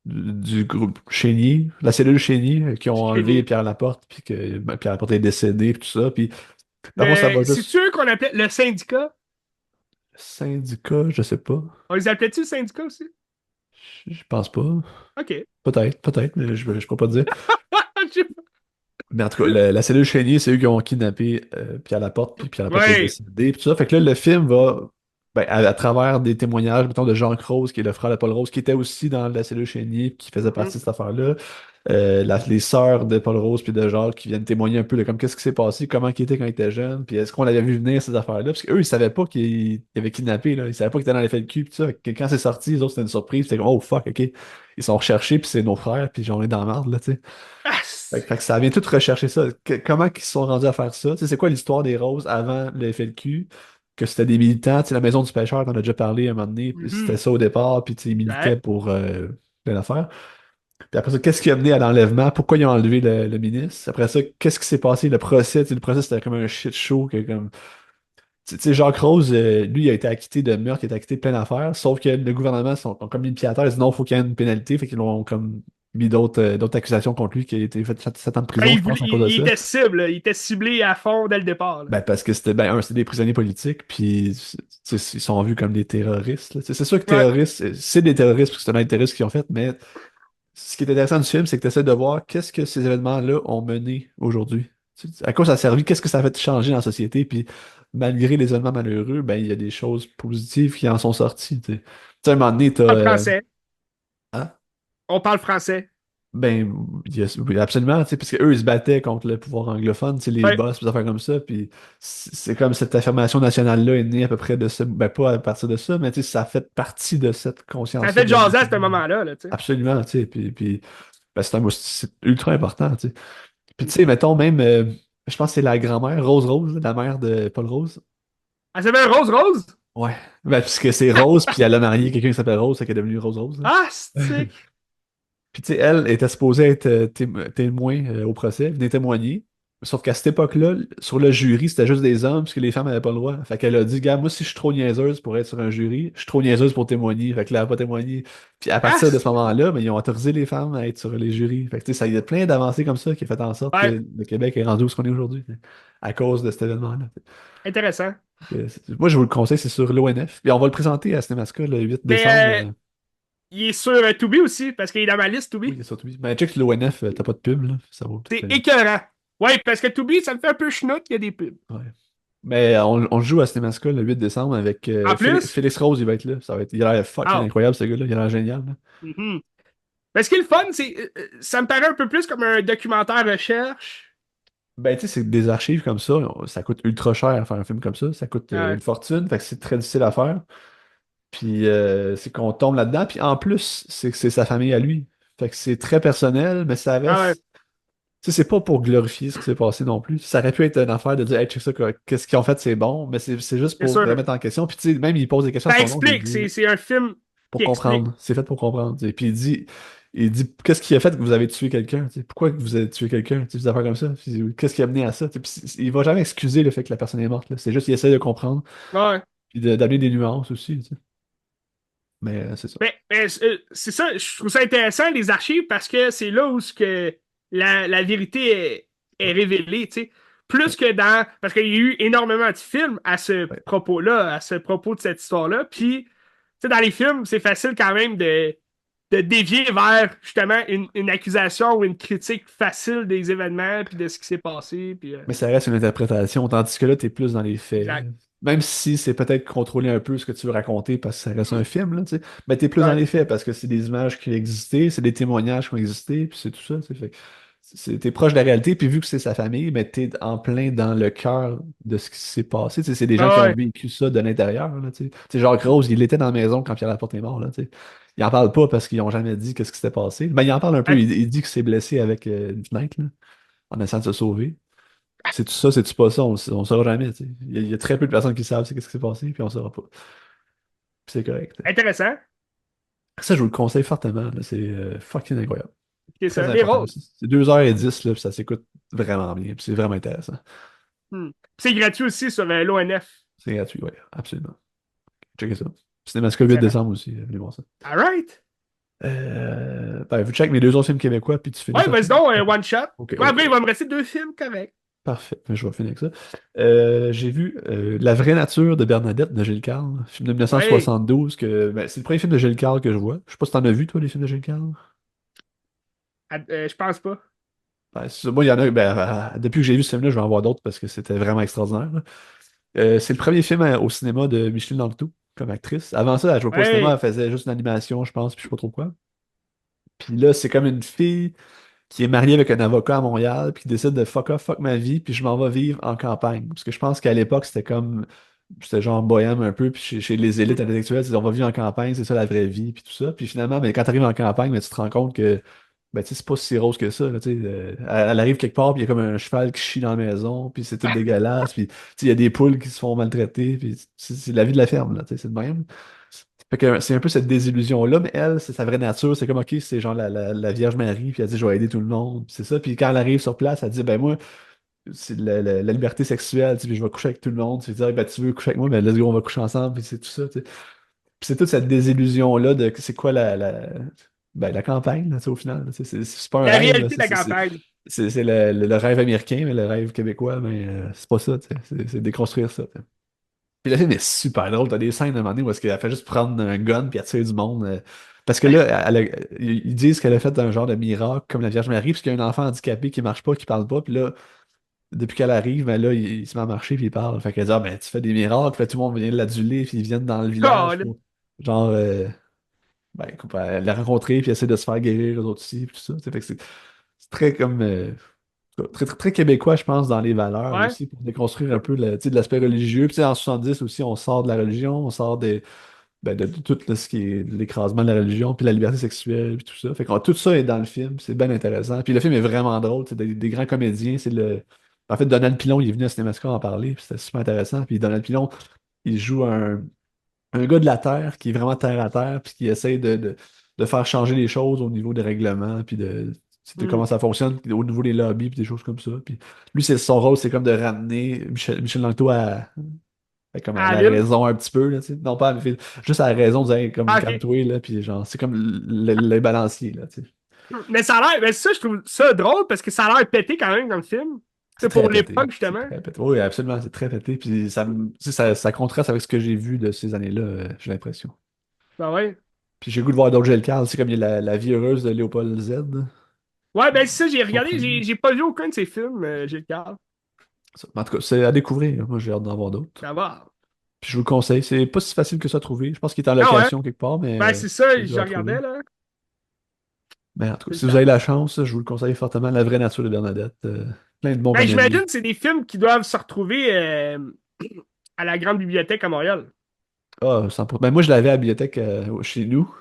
du groupe Chénier, la cellule Chénier, qui ont enlevé Génie. Pierre Laporte, puis que Pierre Laporte est décédé, puis tout ça. Puis, par contre, ça va C'est-tu juste. eux qu'on appelait le syndicat? Syndicat, je sais pas. On les appelait-tu le syndicat aussi? Je pense pas. OK. Peut-être, mais je peux pas te dire. Je sais pas. Mais en tout cas, la cellule Chénier, c'est eux qui ont kidnappé Pierre Laporte, puis Pierre Laporte est Ouais. décédé, puis tout ça. Fait que là, le film va, ben, à travers des témoignages, mettons, de Jean Croze, qui est le frère de Paul Rose, qui était aussi dans la cellule Chénier, puis qui faisait Mhm. partie de cette affaire-là. Les sœurs de Paul Rose puis de Jacques qui viennent témoigner un peu de comme qu'est-ce qui s'est passé, comment il était quand il était jeune, puis est-ce qu'on l'avait vu venir ces affaires-là, parce qu'eux, ils savaient pas qu'il avait kidnappé, là. Ils savaient pas qu'il était dans les faits de cul, puis ça. Fait que quand c'est sorti, les autres, c'était une surprise, c'était comme, oh fuck, ok. Ils sont recherchés, puis c'est nos frères, puis j'en ai dans la marde, là, tu sais. Ah, Fait que ça vient tout rechercher ça. Comment ils se sont rendus à faire ça? Tu sais, c'est quoi l'histoire des roses avant le FLQ? Que c'était des militants, tu sais, la maison du pêcheur, t'en as déjà parlé un moment donné, puis c'était mhm. ça au départ, puis tu sais, ils militaient Ouais. pour plein d'affaires. Puis après ça, qu'est-ce qui a mené à l'enlèvement? Pourquoi ils ont enlevé le ministre? Après ça, qu'est-ce qui s'est passé? Le procès, tu sais, le procès, c'était comme un shit show. Que, comme... Tu sais, Jacques Rose, lui, il a été acquitté de meurtre, il a été acquitté de plein d'affaires, sauf que le gouvernement ont comme mis le pied à terre, ils ont dit non, il faut qu'il y ait une pénalité, fait qu'ils ont comme mis d'autres accusations contre lui, qui a été fait 7 ans de Ben, prison, je pense, à cause de il ça. était cible, là. Il était ciblé à fond dès le départ, là. Ben, parce que c'était, ben, c'était des prisonniers politiques, puis tu sais, ils sont vus comme des terroristes, là. Tu sais, c'est sûr que Ouais. terroristes, c'est des terroristes, parce que c'est un acte terroriste qu'ils ont fait, mais ce qui est intéressant du film, c'est que tu essaies de voir qu'est-ce que ces événements-là ont mené aujourd'hui. À quoi ça a servi, qu'est-ce que ça a fait changer dans la société, puis malgré les événements malheureux, ben, il y a des choses positives qui en sont sorties. Tu sais, tu sais, à un moment donné, t'as. On parle français. Hein? On parle français. Ben, oui, absolument, tu sais, parce qu'eux, ils se battaient contre le pouvoir anglophone, tu sais, les Ouais. boss, des affaires comme ça, puis c'est comme cette affirmation nationale-là est née à peu près de ça, ben pas à partir de ça, mais tu sais, ça fait partie de cette Ça a conscience-là fait de la jaser à nation. ce moment-là, là, tu sais. Absolument, tu sais, puis ben, c'est ultra important, tu sais. Puis tu sais, mettons même, je pense que c'est la grand-mère, Rose Rose, la mère de Paul Rose. Elle s'appelle Rose Rose? Ouais. Ben, puisque c'est Rose, puis elle a marié quelqu'un qui s'appelle Rose, c'est qu'elle est devenue Rose Rose, là. Ah, c'est. Puis tu sais, elle était supposée être témoin au procès, venir témoigner. Sauf qu'à cette époque-là, sur le jury, c'était juste des hommes, puisque les femmes n'avaient pas le droit. Fait qu'elle a dit, gars, moi, si je suis trop niaiseuse pour être sur un jury, je suis trop niaiseuse pour témoigner. Fait que là, elle n'a pas témoigné. Puis à Ah, partir de ce moment-là, ben, ils ont autorisé les femmes à être sur les jurys. Fait que tu sais, ça y a plein d'avancées comme ça qui a fait en sorte que ouais. le Québec est rendu où ce qu'on est aujourd'hui, à cause de cet événement-là. Intéressant. Moi, je vous le conseille, c'est sur l'ONF. Et on va le présenter à Cinémascope le 8 Mais décembre. il est sur Tubi aussi, parce qu'il est dans ma liste, Oui, Tubi. il est sur Tubi. Mais check l'ONF, t'as pas de pub, là. Ça vaut C'est peut-être. écœurant. Ouais, parce que Tubi, ça me fait un peu schnout qu'il y a des pubs. Ouais. Mais on joue à Cinémascope le 8 décembre avec En plus, Félix Rose, il va être là. Il a l'air fucking ah, incroyable, ce gars-là. Il a l'air génial, là. mhm. Mais ce qui est le fun, c'est ça me paraît un peu plus comme un documentaire recherche. Ben, tu sais, c'est des archives comme ça. Ça coûte ultra cher à faire un film comme ça. Ça coûte Ouais. une fortune. Fait que c'est très difficile à faire. Puis c'est qu'on tombe là-dedans. Puis en plus, c'est que c'est sa famille à lui. Fait que c'est très personnel, mais ça Ah ouais, reste. Tu sais, c'est pas pour glorifier ce qui s'est passé non plus. Ça aurait pu être une affaire de dire, hey, check ça, quoi, qu'est-ce qu'ils ont fait, c'est bon, mais c'est juste c'est pour sûr. remettre en question. Puis, tu sais, même il pose des questions à Ça son oncle, il explique, dit, c'est un film pour qui explique. comprendre. C'est fait pour comprendre. Et puis, il dit, qu'est-ce qui a fait que vous avez tué quelqu'un? Tu sais, pourquoi que vous avez tué quelqu'un? Tu sais, des affaires comme ça. Puis, qu'est-ce qui a mené à ça? Tu sais, puis il va jamais excuser le fait que la personne est morte, là. C'est juste qu'il essaie de comprendre, Ouais. puis d'amener des nuances aussi, tu sais. Mais c'est ça. C'est ça, je trouve ça intéressant, les archives, parce que c'est là où ce que la vérité est révélée, tu sais. Ouais, Plus que dans. Parce qu'il y a eu énormément de films à ce ouais. propos-là, à ce propos de cette histoire-là. Puis, tu sais, dans les films, c'est facile quand même de dévier vers justement une accusation ou une critique facile des événements, puis de ce qui s'est passé. Puis, Mais ça reste une interprétation, tandis que là, t'es plus dans les faits. exact. Même si c'est peut-être contrôler un peu ce que tu veux raconter parce que ça reste un film, là, tu sais. Mais t'es plus dans Ouais. les faits parce que c'est des images qui ont existé, c'est des témoignages qui ont existé, puis c'est tout ça, tu sais. Fait que t'es proche de la réalité, puis vu que c'est sa famille, mais t'es en plein dans le cœur de ce qui s'est passé. Tu sais, c'est des gens qui Ah ont ouais. vécu ça de l'intérieur, là, tu sais. Tu sais, Jacques Rose, il était dans la maison quand Pierre Laporte est mort, là, tu sais. Il en parle pas parce qu'ils ont jamais dit qu'est-ce qui s'était passé. Ben, il en parle un peu, Ouais. il dit qu'il s'est blessé avec une fenêtre, là, en essayant de se sauver. C'est tout ça, c'est-tu pas ça? On saura jamais, tu sais. Il y a très peu de personnes qui savent c'est qu'est-ce qui s'est passé, puis on saura pas. Puis c'est correct. Intéressant. Ça, je vous le conseille fortement, là. C'est fucking incroyable. C'est Très ça. Les important rôles. aussi. C'est 2h10, là, puis ça s'écoute vraiment bien, puis c'est vraiment intéressant. Hmm. C'est gratuit aussi sur l'ONF. C'est gratuit, ouais, absolument. Checkez ça. Cinémascope 8 Excellent. décembre aussi, venez voir ça. All right. Ben, vous check mes deux autres films québécois, puis tu finis Ouais, ça? vas-y donc, one shot. Ok, Ouais, ok, après, il va ok. me rester deux films corrects. Parfait, je vais finir avec ça. J'ai vu La vraie nature de Bernadette de Gilles Carle, film de Ouais. 1972, ben, c'est le premier film de Gilles Carle que je vois. Je sais pas si t'en as vu, toi, les films de Gilles Carle. Je pense pas. Ben, moi, il y en a, ben, depuis que j'ai vu ce film-là, je vais en voir d'autres parce que c'était vraiment extraordinaire, là. C'est le premier film au cinéma de Micheline Langto comme actrice. Avant ça, elle jouait pas au cinéma, elle Ouais. faisait juste une animation, je pense, puis je sais pas trop quoi. Puis là, c'est comme une fille qui est mariée avec un avocat à Montréal, puis qui décide de fuck off, fuck ma vie, puis je m'en vais vivre en campagne. Parce que je pense qu'à l'époque, c'était genre bohème un peu, puis chez les élites intellectuelles, c'est on va vivre en campagne, c'est ça la vraie vie, puis tout ça. Puis finalement, mais quand tu arrives en campagne, mais tu te rends compte que ben, tu sais, c'est pas si rose que ça. Là, tu sais, elle arrive quelque part, puis il y a comme un cheval qui chie dans la maison, puis c'est tout dégueulasse, puis tu sais, il y a des poules qui se font maltraiter, puis c'est la vie de la ferme, là, tu sais, c'est le même. Fait que c'est un peu cette désillusion-là, mais elle, c'est sa vraie nature, c'est comme, ok, c'est genre la Vierge Marie, puis elle dit, je vais aider tout le monde, puis c'est ça. Puis quand elle arrive sur place, elle dit, ben moi, c'est la liberté sexuelle, tu sais, puis je vais coucher avec tout le monde, tu veux dire, ben tu veux coucher avec moi, ben let's go, on va coucher ensemble, puis c'est tout ça, tu sais. Puis c'est toute cette désillusion-là de c'est quoi la campagne, là, tu sais, au final. Tu sais, c'est pas un La rêve, là, réalité de la campagne. c'est le rêve américain, mais le rêve québécois, mais c'est pas ça, tu sais. C'est déconstruire ça, tu sais. Puis le film est super drôle. T'as des scènes à un moment donné où est-ce qu'elle fait juste prendre un gun puis attirer du monde. Parce que là, ils disent qu'elle a fait un genre de miracle comme la Vierge Marie, parce qu'il y a un enfant handicapé qui marche pas, qui parle pas, puis là, depuis qu'elle arrive, ben là, il se met à marcher puis il parle. Fait qu'elle dit, ah, ben, tu fais des miracles, puis là, tout le monde vient l'aduler, puis ils viennent dans le village God. pour, genre, ben, écoute, elle l'a rencontré, puis elle essaie de se faire guérir, eux autres aussi, puis tout ça. Fait que c'est très comme, très, très, très québécois, je pense, dans les valeurs Ouais. aussi, pour déconstruire un peu tu sais, de l'aspect religieux. Puis tu sais, en 70 aussi, on sort de la religion, on sort ben, de tout là, ce qui est l'écrasement de la religion, puis la liberté sexuelle, puis tout ça. Fait que tout ça est dans le film, c'est bien intéressant. Puis le film est vraiment drôle, c'est des grands comédiens. En fait, Donald Pilon, il est venu à Cinémascope en parler, puis c'était super intéressant. Puis Donald Pilon, il joue un gars de la Terre qui est vraiment terre à terre, puis qui essaie de faire changer les choses au niveau des règlements, puis de Hmm. comment ça fonctionne au niveau des lobbies, puis des choses comme ça. Puis lui, son rôle, c'est comme de ramener Michel Langto comme à À la Lille. raison un petit peu, là, tu sais. Non pas juste à la raison, de dire, comme Ah, OK. calme-toi, là, puis genre, c'est comme le balancier, là, tu sais. Mais ça a l'air. Mais ça, je trouve ça drôle parce que ça a l'air pété quand même dans le film. C'est C'est très pour pété. l'époque, C'est justement. très pété. Oui, absolument, c'est très pété. Puis tu sais, ça contraste avec ce que j'ai vu de ces années-là, j'ai l'impression. Ben ouais. Puis j'ai le goût de voir d'autres Gilles Carle, c'est comme il y a la vie heureuse de Léopold Z, Ouais, ben c'est ça, j'ai son regardé. premier. J'ai pas vu aucun de ces films, Gilles Carle. En tout cas, c'est à découvrir. Moi, j'ai hâte d'en voir d'autres. Ça va. Puis je vous le conseille. C'est pas si facile que ça à trouver. Je pense qu'il est en Ah ouais. location quelque part, mais Ben c'est ça, c'est dur je à regardais, trouver. là. Mais en tout cas, Gilles si vous Carle. avez la chance, je vous le conseille fortement. La vraie nature de Bernadette. Plein de bons Ben comédiens. j'imagine que c'est des films qui doivent se retrouver à la Grande Bibliothèque à Montréal. Ah, 100%. Ben, moi, je l'avais à la bibliothèque chez nous,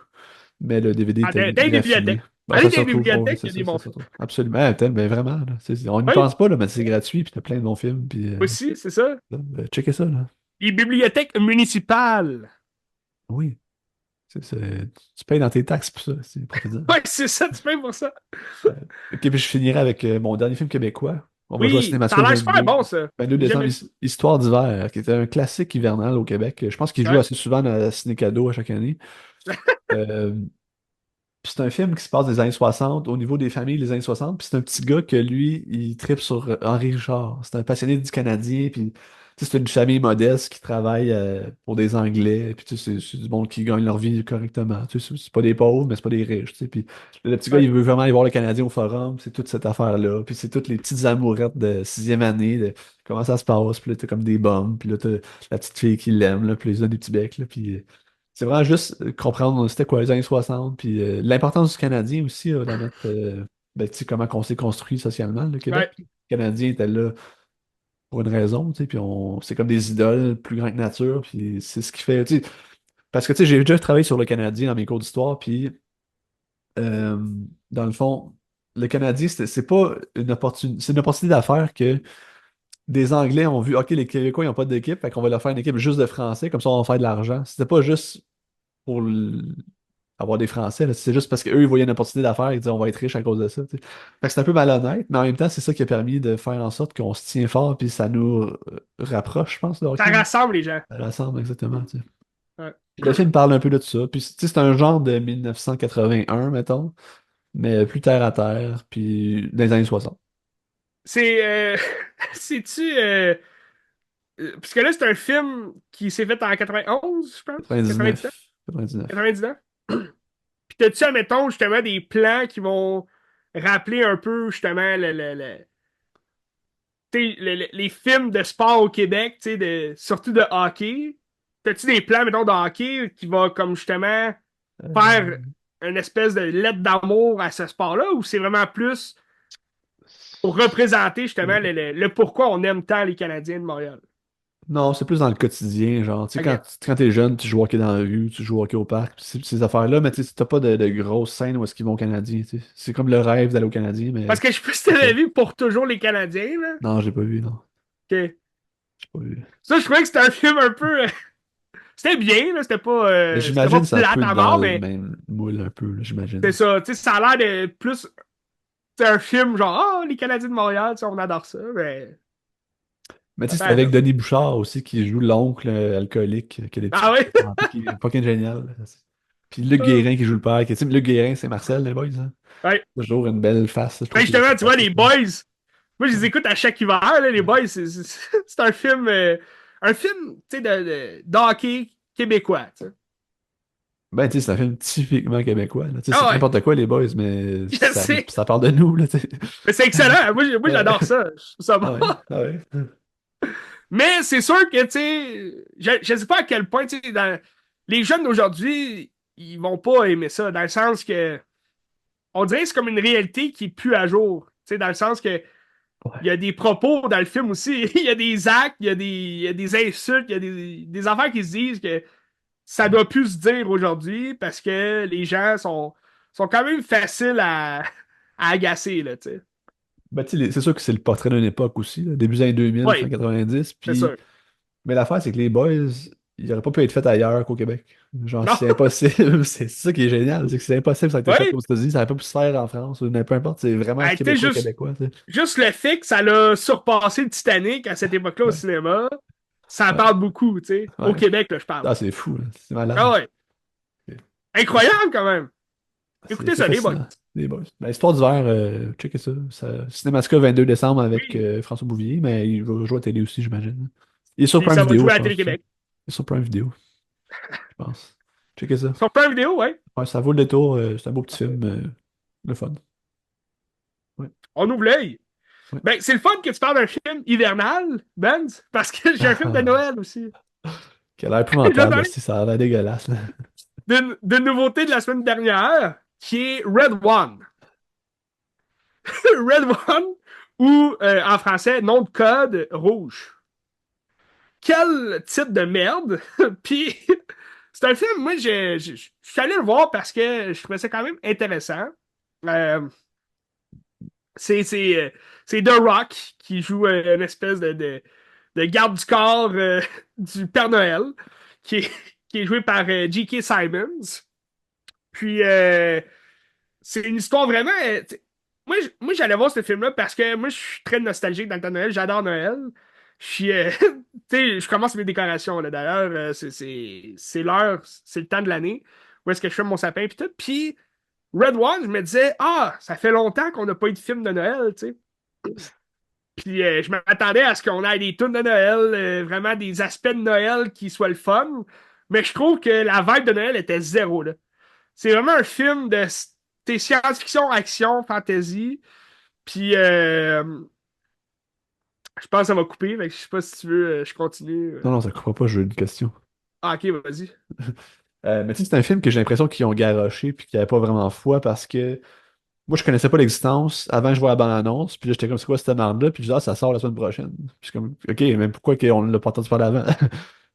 mais le DVD Ah, était dans les graffiné. bibliothèques. Ben, Allez ça dans se les retrouve. Oh, oui, bibliothèques, il c'est y a ça, des ça bons se films. retrouve. Absolument. Ah, ben, vraiment. Là. On n'y Oui, pense pas, là, mais c'est gratuit, puis t'as plein de bons films. Puis, aussi, c'est ça. checkez ça, là. Les bibliothèques municipales. Oui. Tu payes dans tes taxes pour ça, c'est pour te dire. Ouais, c'est ça, tu payes pour ça. Ok, puis je finirai avec mon dernier film québécois. On va jouer au Oui, ça a Cinémascope l'air super 22, bon, ça. 22 J'ai décembre, jamais vu. Histoire d'hiver, qui était un classique hivernal au Québec. Je pense qu'il joue Ouais. assez souvent à Ciné Cadeau à chaque année. Euh, Puis c'est un film qui se passe des années 60, au niveau des familles des années 60. Puis c'est un petit gars que lui, il tripe sur Henri Richard. C'est un passionné du Canadien. Puis tu sais, c'est une famille modeste qui travaille pour des Anglais. Puis tu sais, c'est du monde qui gagne leur vie correctement. Tu sais, c'est pas des pauvres, mais c'est pas des riches. Tu sais. Puis le petit gars, Ouais. il veut vraiment aller voir le Canadien au Forum. C'est toute cette affaire-là. Puis c'est toutes les petites amourettes de sixième année, de comment ça se passe. Puis là, t'as comme des bombes. Puis là, t'as la petite fille qui l'aime. Là, puis là, ils se donnent des petits becs. Là, puis c'est vraiment juste comprendre c'était quoi les années 60, puis l'importance du Canadien aussi dans notre, ben, tu sais, comment on s'est construit socialement, le Ouais. Québec. Le Canadien était là pour une raison, tu sais, puis c'est comme des idoles plus grandes que nature, puis c'est ce qui fait, tu sais, parce que tu sais, j'ai déjà travaillé sur le Canadien dans mes cours d'histoire, puis euh, dans le fond, le Canadien, c'est pas une opportunité, c'est une opportunité d'affaires que des Anglais ont vu, OK, les Québécois, ils n'ont pas d'équipe, fait qu'on va leur faire une équipe juste de Français, comme ça on va faire de l'argent. C'était pas juste pour avoir des Français. Là. C'est juste parce qu'eux, ils voyaient une opportunité d'affaires, ils disaient on va être riche à cause de ça. Tu sais. Fait que c'est un peu malhonnête, mais en même temps, c'est ça qui a permis de faire en sorte qu'on se tient fort, puis ça nous rapproche, je pense, le Ça hockey. Là. rassemble les gens. Ça rassemble, exactement. Tu sais. Ouais. Puis le film parle un peu de ça. Puis tu sais, c'est un genre de 1981, mettons, mais plus terre à terre, puis dans les années 60. C'est. C'est-tu. Parce que là, c'est un film qui s'est fait en 91, je pense. 99. 99. 99. 99. Puis t'as-tu, admettons, justement, des plans qui vont rappeler un peu, justement, tu sais, les films de sport au Québec, tu sais, surtout de hockey. T'as-tu des plans, mettons, de hockey qui vont, comme, justement, faire Euh, une espèce de lettre d'amour à ce sport-là, ou c'est vraiment plus pour représenter, justement, le pourquoi on aime tant les Canadiens de Montréal? Non, c'est plus dans le quotidien, genre, tu sais, OK. quand t'es jeune, tu joues au hockey dans la rue, tu joues au hockey au parc, pis ces affaires-là, mais tu sais, t'as pas de grosses scènes où est-ce qu'ils vont au Canadien, tu sais. C'est comme le rêve d'aller au Canadien, mais Parce que je sais pas si pas ça. t'avais vu pour toujours les Canadiens, là. Non, j'ai pas vu, non. OK. J'ai pas vu. Ça, je trouvais que c'était un film un peu. C'était bien, là. Mais C'était pas j'imagine que c'est un plate peu à dans mort, le mais même moule, un peu, là, c'est j'imagine. ça. Tu sais, ça a l'air de plus. C'est un film genre, ah, les Canadiens de Montréal, tu sais, on adore ça, mais. Mais tu sais, c'est avec Attends. Denis Bouchard aussi, qui joue l'oncle alcoolique, qui a des petits Ah problèmes oui? de santé, qui est fucking génial. Là. Puis Luc Guérin qui joue le père, tu sais, Luc Guérin, c'est Marcel, les boys, hein. Ouais. Toujours une belle face, je Ben trouve qu'il est justement, tu vois, les sympathique. Là. boys, moi, je les Ouais. écoute à chaque hiver, là, les Ouais. boys, c'est un film, tu sais, de hockey québécois, tu sais. Ben, tu sais, c'est un film typiquement québécois. Là. Tu sais, Ah c'est ouais, n'importe quoi, les boys, mais je sais. ça parle de nous, là, tu sais. Mais c'est excellent. Moi, j'adore Ouais. ça. Je trouve ça bon. Ah ouais, ah ouais. Mais c'est sûr que, tu sais, je sais pas à quel point, tu sais, les jeunes d'aujourd'hui, ils vont pas aimer ça, dans le sens que, on dirait que c'est comme une réalité qui est plus à jour. Tu sais, dans le sens que, il y Ouais. a des propos dans le film aussi, il y a des actes, il y a des insultes, il y a des affaires qui se disent que ça doit plus se dire aujourd'hui parce que les gens sont quand même faciles à agacer, là, tu sais. Ben, tu sais, c'est sûr que c'est le portrait d'une époque aussi, là, début des années 2000, fin Oui, 90. c'est Puis... sûr. Mais l'affaire, c'est que les boys, ils n'auraient pas pu être faits ailleurs qu'au Québec. Genre, Non, c'est impossible. C'est ça qui est génial. C'est que c'est impossible, ça a été fait oui. aux États-Unis. Ça n'aurait pas pu se faire en France ou peu importe. C'est vraiment Tu sais, québécois, québécois. Tu sais. juste le fait que ça l'a surpassé le Titanic à cette époque-là au Ouais, cinéma, ça ouais, parle beaucoup, tu sais. Au ouais. Québec, là, je parle. Ah, c'est fou, là. C'est malade. Ah ouais. Incroyable quand même. Écoutez C'est ça, les boys. fascinant. Les boys. Ben, Histoire d'hiver, checkez ça. Cinémascope 22 décembre avec Oui. François Bouvier, mais il va jouer à télé aussi, j'imagine. Il est sur Puis Prime ça va Vidéo, jouer je à pense aussi. Télé-Québec. Il est sur Prime Vidéo, je pense. Checkez ça. Sur Prime Vidéo, ouais. Ouais, ça vaut le détour. C'est un beau petit film. Le fun. Ouais, On ouvre l'œil. ouais. Ben, c'est le fun que tu parles d'un film hivernal, Ben, parce que j'ai un film de Noël aussi. Qui a l'air Je vais épouvantable, parler si ça a l'air dégueulasse. Là. d'une nouveauté de la semaine dernière, qui est Red One. Red One, ou en français, nom de code rouge. Quel titre de merde! Puis, c'est un film, moi, je suis allé le voir parce que je trouvais ça quand même intéressant. Euh, c'est c'est The Rock qui joue une espèce de garde du corps du Père Noël, qui est, qui est joué par J.K. Simons. Puis, c'est une histoire vraiment. moi, j'allais voir ce film-là parce que moi, je suis très nostalgique dans le temps de Noël. J'adore Noël. Je suis, tu sais, je commence mes décorations, là. D'ailleurs, c'est l'heure, c'est le temps de l'année où est-ce que je fais mon sapin puis tout. Puis Red One, je me disais, ah, ça fait longtemps qu'on n'a pas eu de film de Noël, tu sais. Puis je m'attendais à ce qu'on ait des tunes de Noël, vraiment des aspects de Noël qui soient le fun. Mais je trouve que la vibe de Noël était zéro, là. C'est vraiment un film de science-fiction, action, fantasy. Puis je pense que ça va couper, fait que je sais pas si tu veux, je continue. Non, non, ça coupera pas, je veux une question. Ah, ok, vas-y. Mais tu sais, c'est un film que j'ai l'impression qu'ils ont garoché puis qu'il n'y avait pas vraiment foi parce que moi, je connaissais pas l'existence avant que je vois la bande-annonce. Puis là, j'étais comme, c'est quoi cette merde-là? Puis je dis, ah, ça sort la semaine prochaine. Puis je suis comme, ok, mais pourquoi qu'on ne l'a pas entendu parler avant?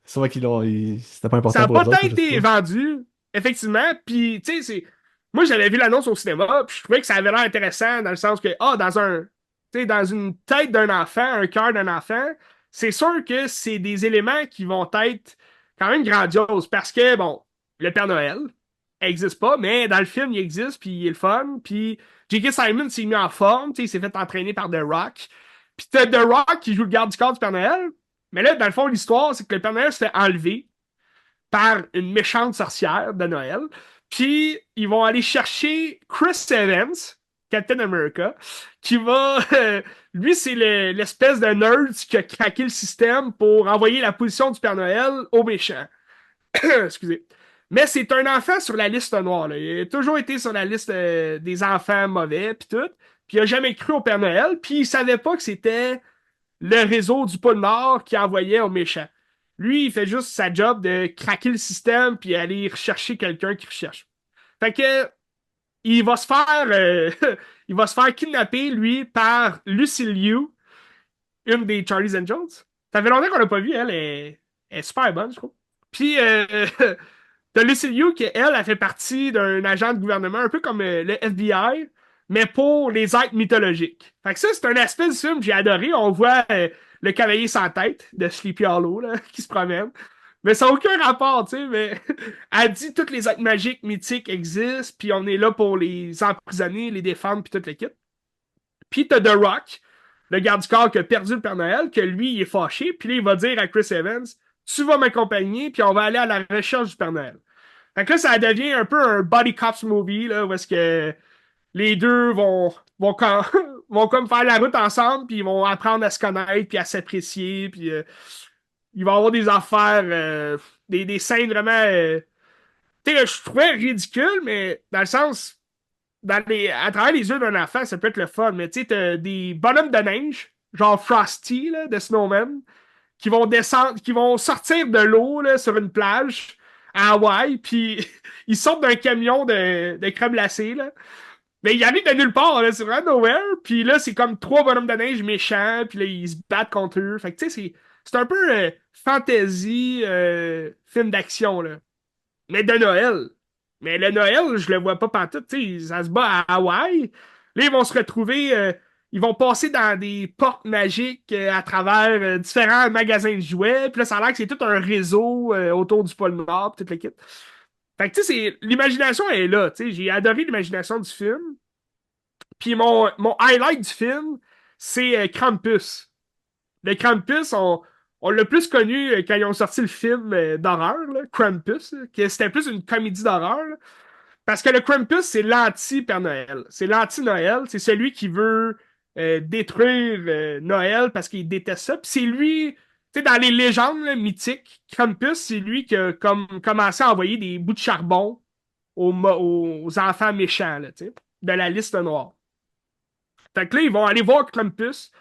C'est vrai c'était pas Ça important a pour pas eux tant autres, je sais été pas. vendu, effectivement. Puis, tu sais, moi, j'avais vu l'annonce au cinéma, puis je trouvais que ça avait l'air intéressant dans le sens que, ah, tu sais, dans une tête d'un enfant, un cœur d'un enfant, c'est sûr que c'est des éléments qui vont être quand même grandioses parce que, bon, le Père Noël n'existe pas, mais dans le film, il existe, puis il est le fun. Puis J.K. Simon s'est mis en forme, tu sais, il s'est fait entraîner par The Rock. Puis t'as The Rock qui joue le garde du corps du Père Noël. Mais là, dans le fond, l'histoire, c'est que le Père Noël se fait enlever par une méchante sorcière de Noël. Puis, ils vont aller chercher Chris Evans, Captain America, qui va... lui, c'est l'espèce de nerd qui a craqué le système pour envoyer la position du Père Noël au méchant. Excusez. Mais c'est un enfant sur la liste noire, là. Il a toujours été sur la liste des enfants mauvais, puis tout. Puis il a jamais cru au Père Noël, puis il savait pas que c'était le réseau du pôle Nord qui envoyait aux méchants. Lui, il fait juste sa job de craquer le système puis aller rechercher quelqu'un qui recherche. Fait que il va se faire il va se faire kidnapper lui par Lucy Liu, une des Charlie's Angels. Ça fait longtemps qu'on l'a pas vu, elle est super bonne, je trouve. Puis t'as Lucy Liu qui elle a fait partie d'un agent de gouvernement un peu comme le FBI, mais pour les êtres mythologiques. Fait que ça, c'est un aspect du film que j'ai adoré. On voit le cavalier sans tête de Sleepy Hollow là, qui se promène. Mais ça n'a aucun rapport, tu sais, mais elle dit que tous les êtres magiques, mythiques existent, puis on est là pour les emprisonner, les défendre, puis toute l'équipe. Puis t'as The Rock, le garde du corps qui a perdu le Père Noël, que lui, il est fâché, puis là, il va dire à Chris Evans, tu vas m'accompagner, puis on va aller à la recherche du Père Noël. Fait que là, ça devient un peu un body cops movie, là, où est-ce que les deux vont comme faire la route ensemble, puis ils vont apprendre à se connaître, puis à s'apprécier, puis il va y avoir des affaires, des scènes vraiment, tu sais, je trouvais ridicule, mais dans le sens, à travers les yeux d'un enfant, ça peut être le fun, mais tu sais, t'as des bonhommes de neige, genre Frosty, là, de Snowman, qui vont descendre, qui vont sortir de l'eau là, sur une plage à Hawaï, puis ils sortent d'un camion de crème glacée, là. Mais ils arrivent de nulle part, là, c'est vraiment nowhere. Puis là, c'est comme trois bonhommes de neige méchants, puis là, ils se battent contre eux. Fait que tu sais, c'est un peu fantasy, film d'action, là. Mais de Noël. Mais le Noël, je le vois pas pantoute, tu sais, ça se bat à Hawaï. Là, ils vont se retrouver, ils vont passer dans des portes magiques à travers différents magasins de jouets. Puis là, ça a l'air que c'est tout un réseau autour du pôle Nord, pis toute l'équipe. Fait que tu sais, l'imagination est là, tu sais. J'ai adoré l'imagination du film. Puis mon highlight du film, c'est Krampus. Le Krampus, on l'a plus connu quand ils ont sorti le film d'horreur, là, Krampus, là, que c'était plus une comédie d'horreur. Là. Parce que le Krampus, c'est l'anti-Père Noël. C'est l'anti-Noël. C'est celui qui veut détruire Noël parce qu'il déteste ça. Puis c'est lui, tu sais, dans les légendes là, mythiques, Krampus, c'est lui qui a commencé à envoyer des bouts de charbon aux enfants méchants, là, tu sais, de la liste noire. Fait que là, ils vont aller voir Krampus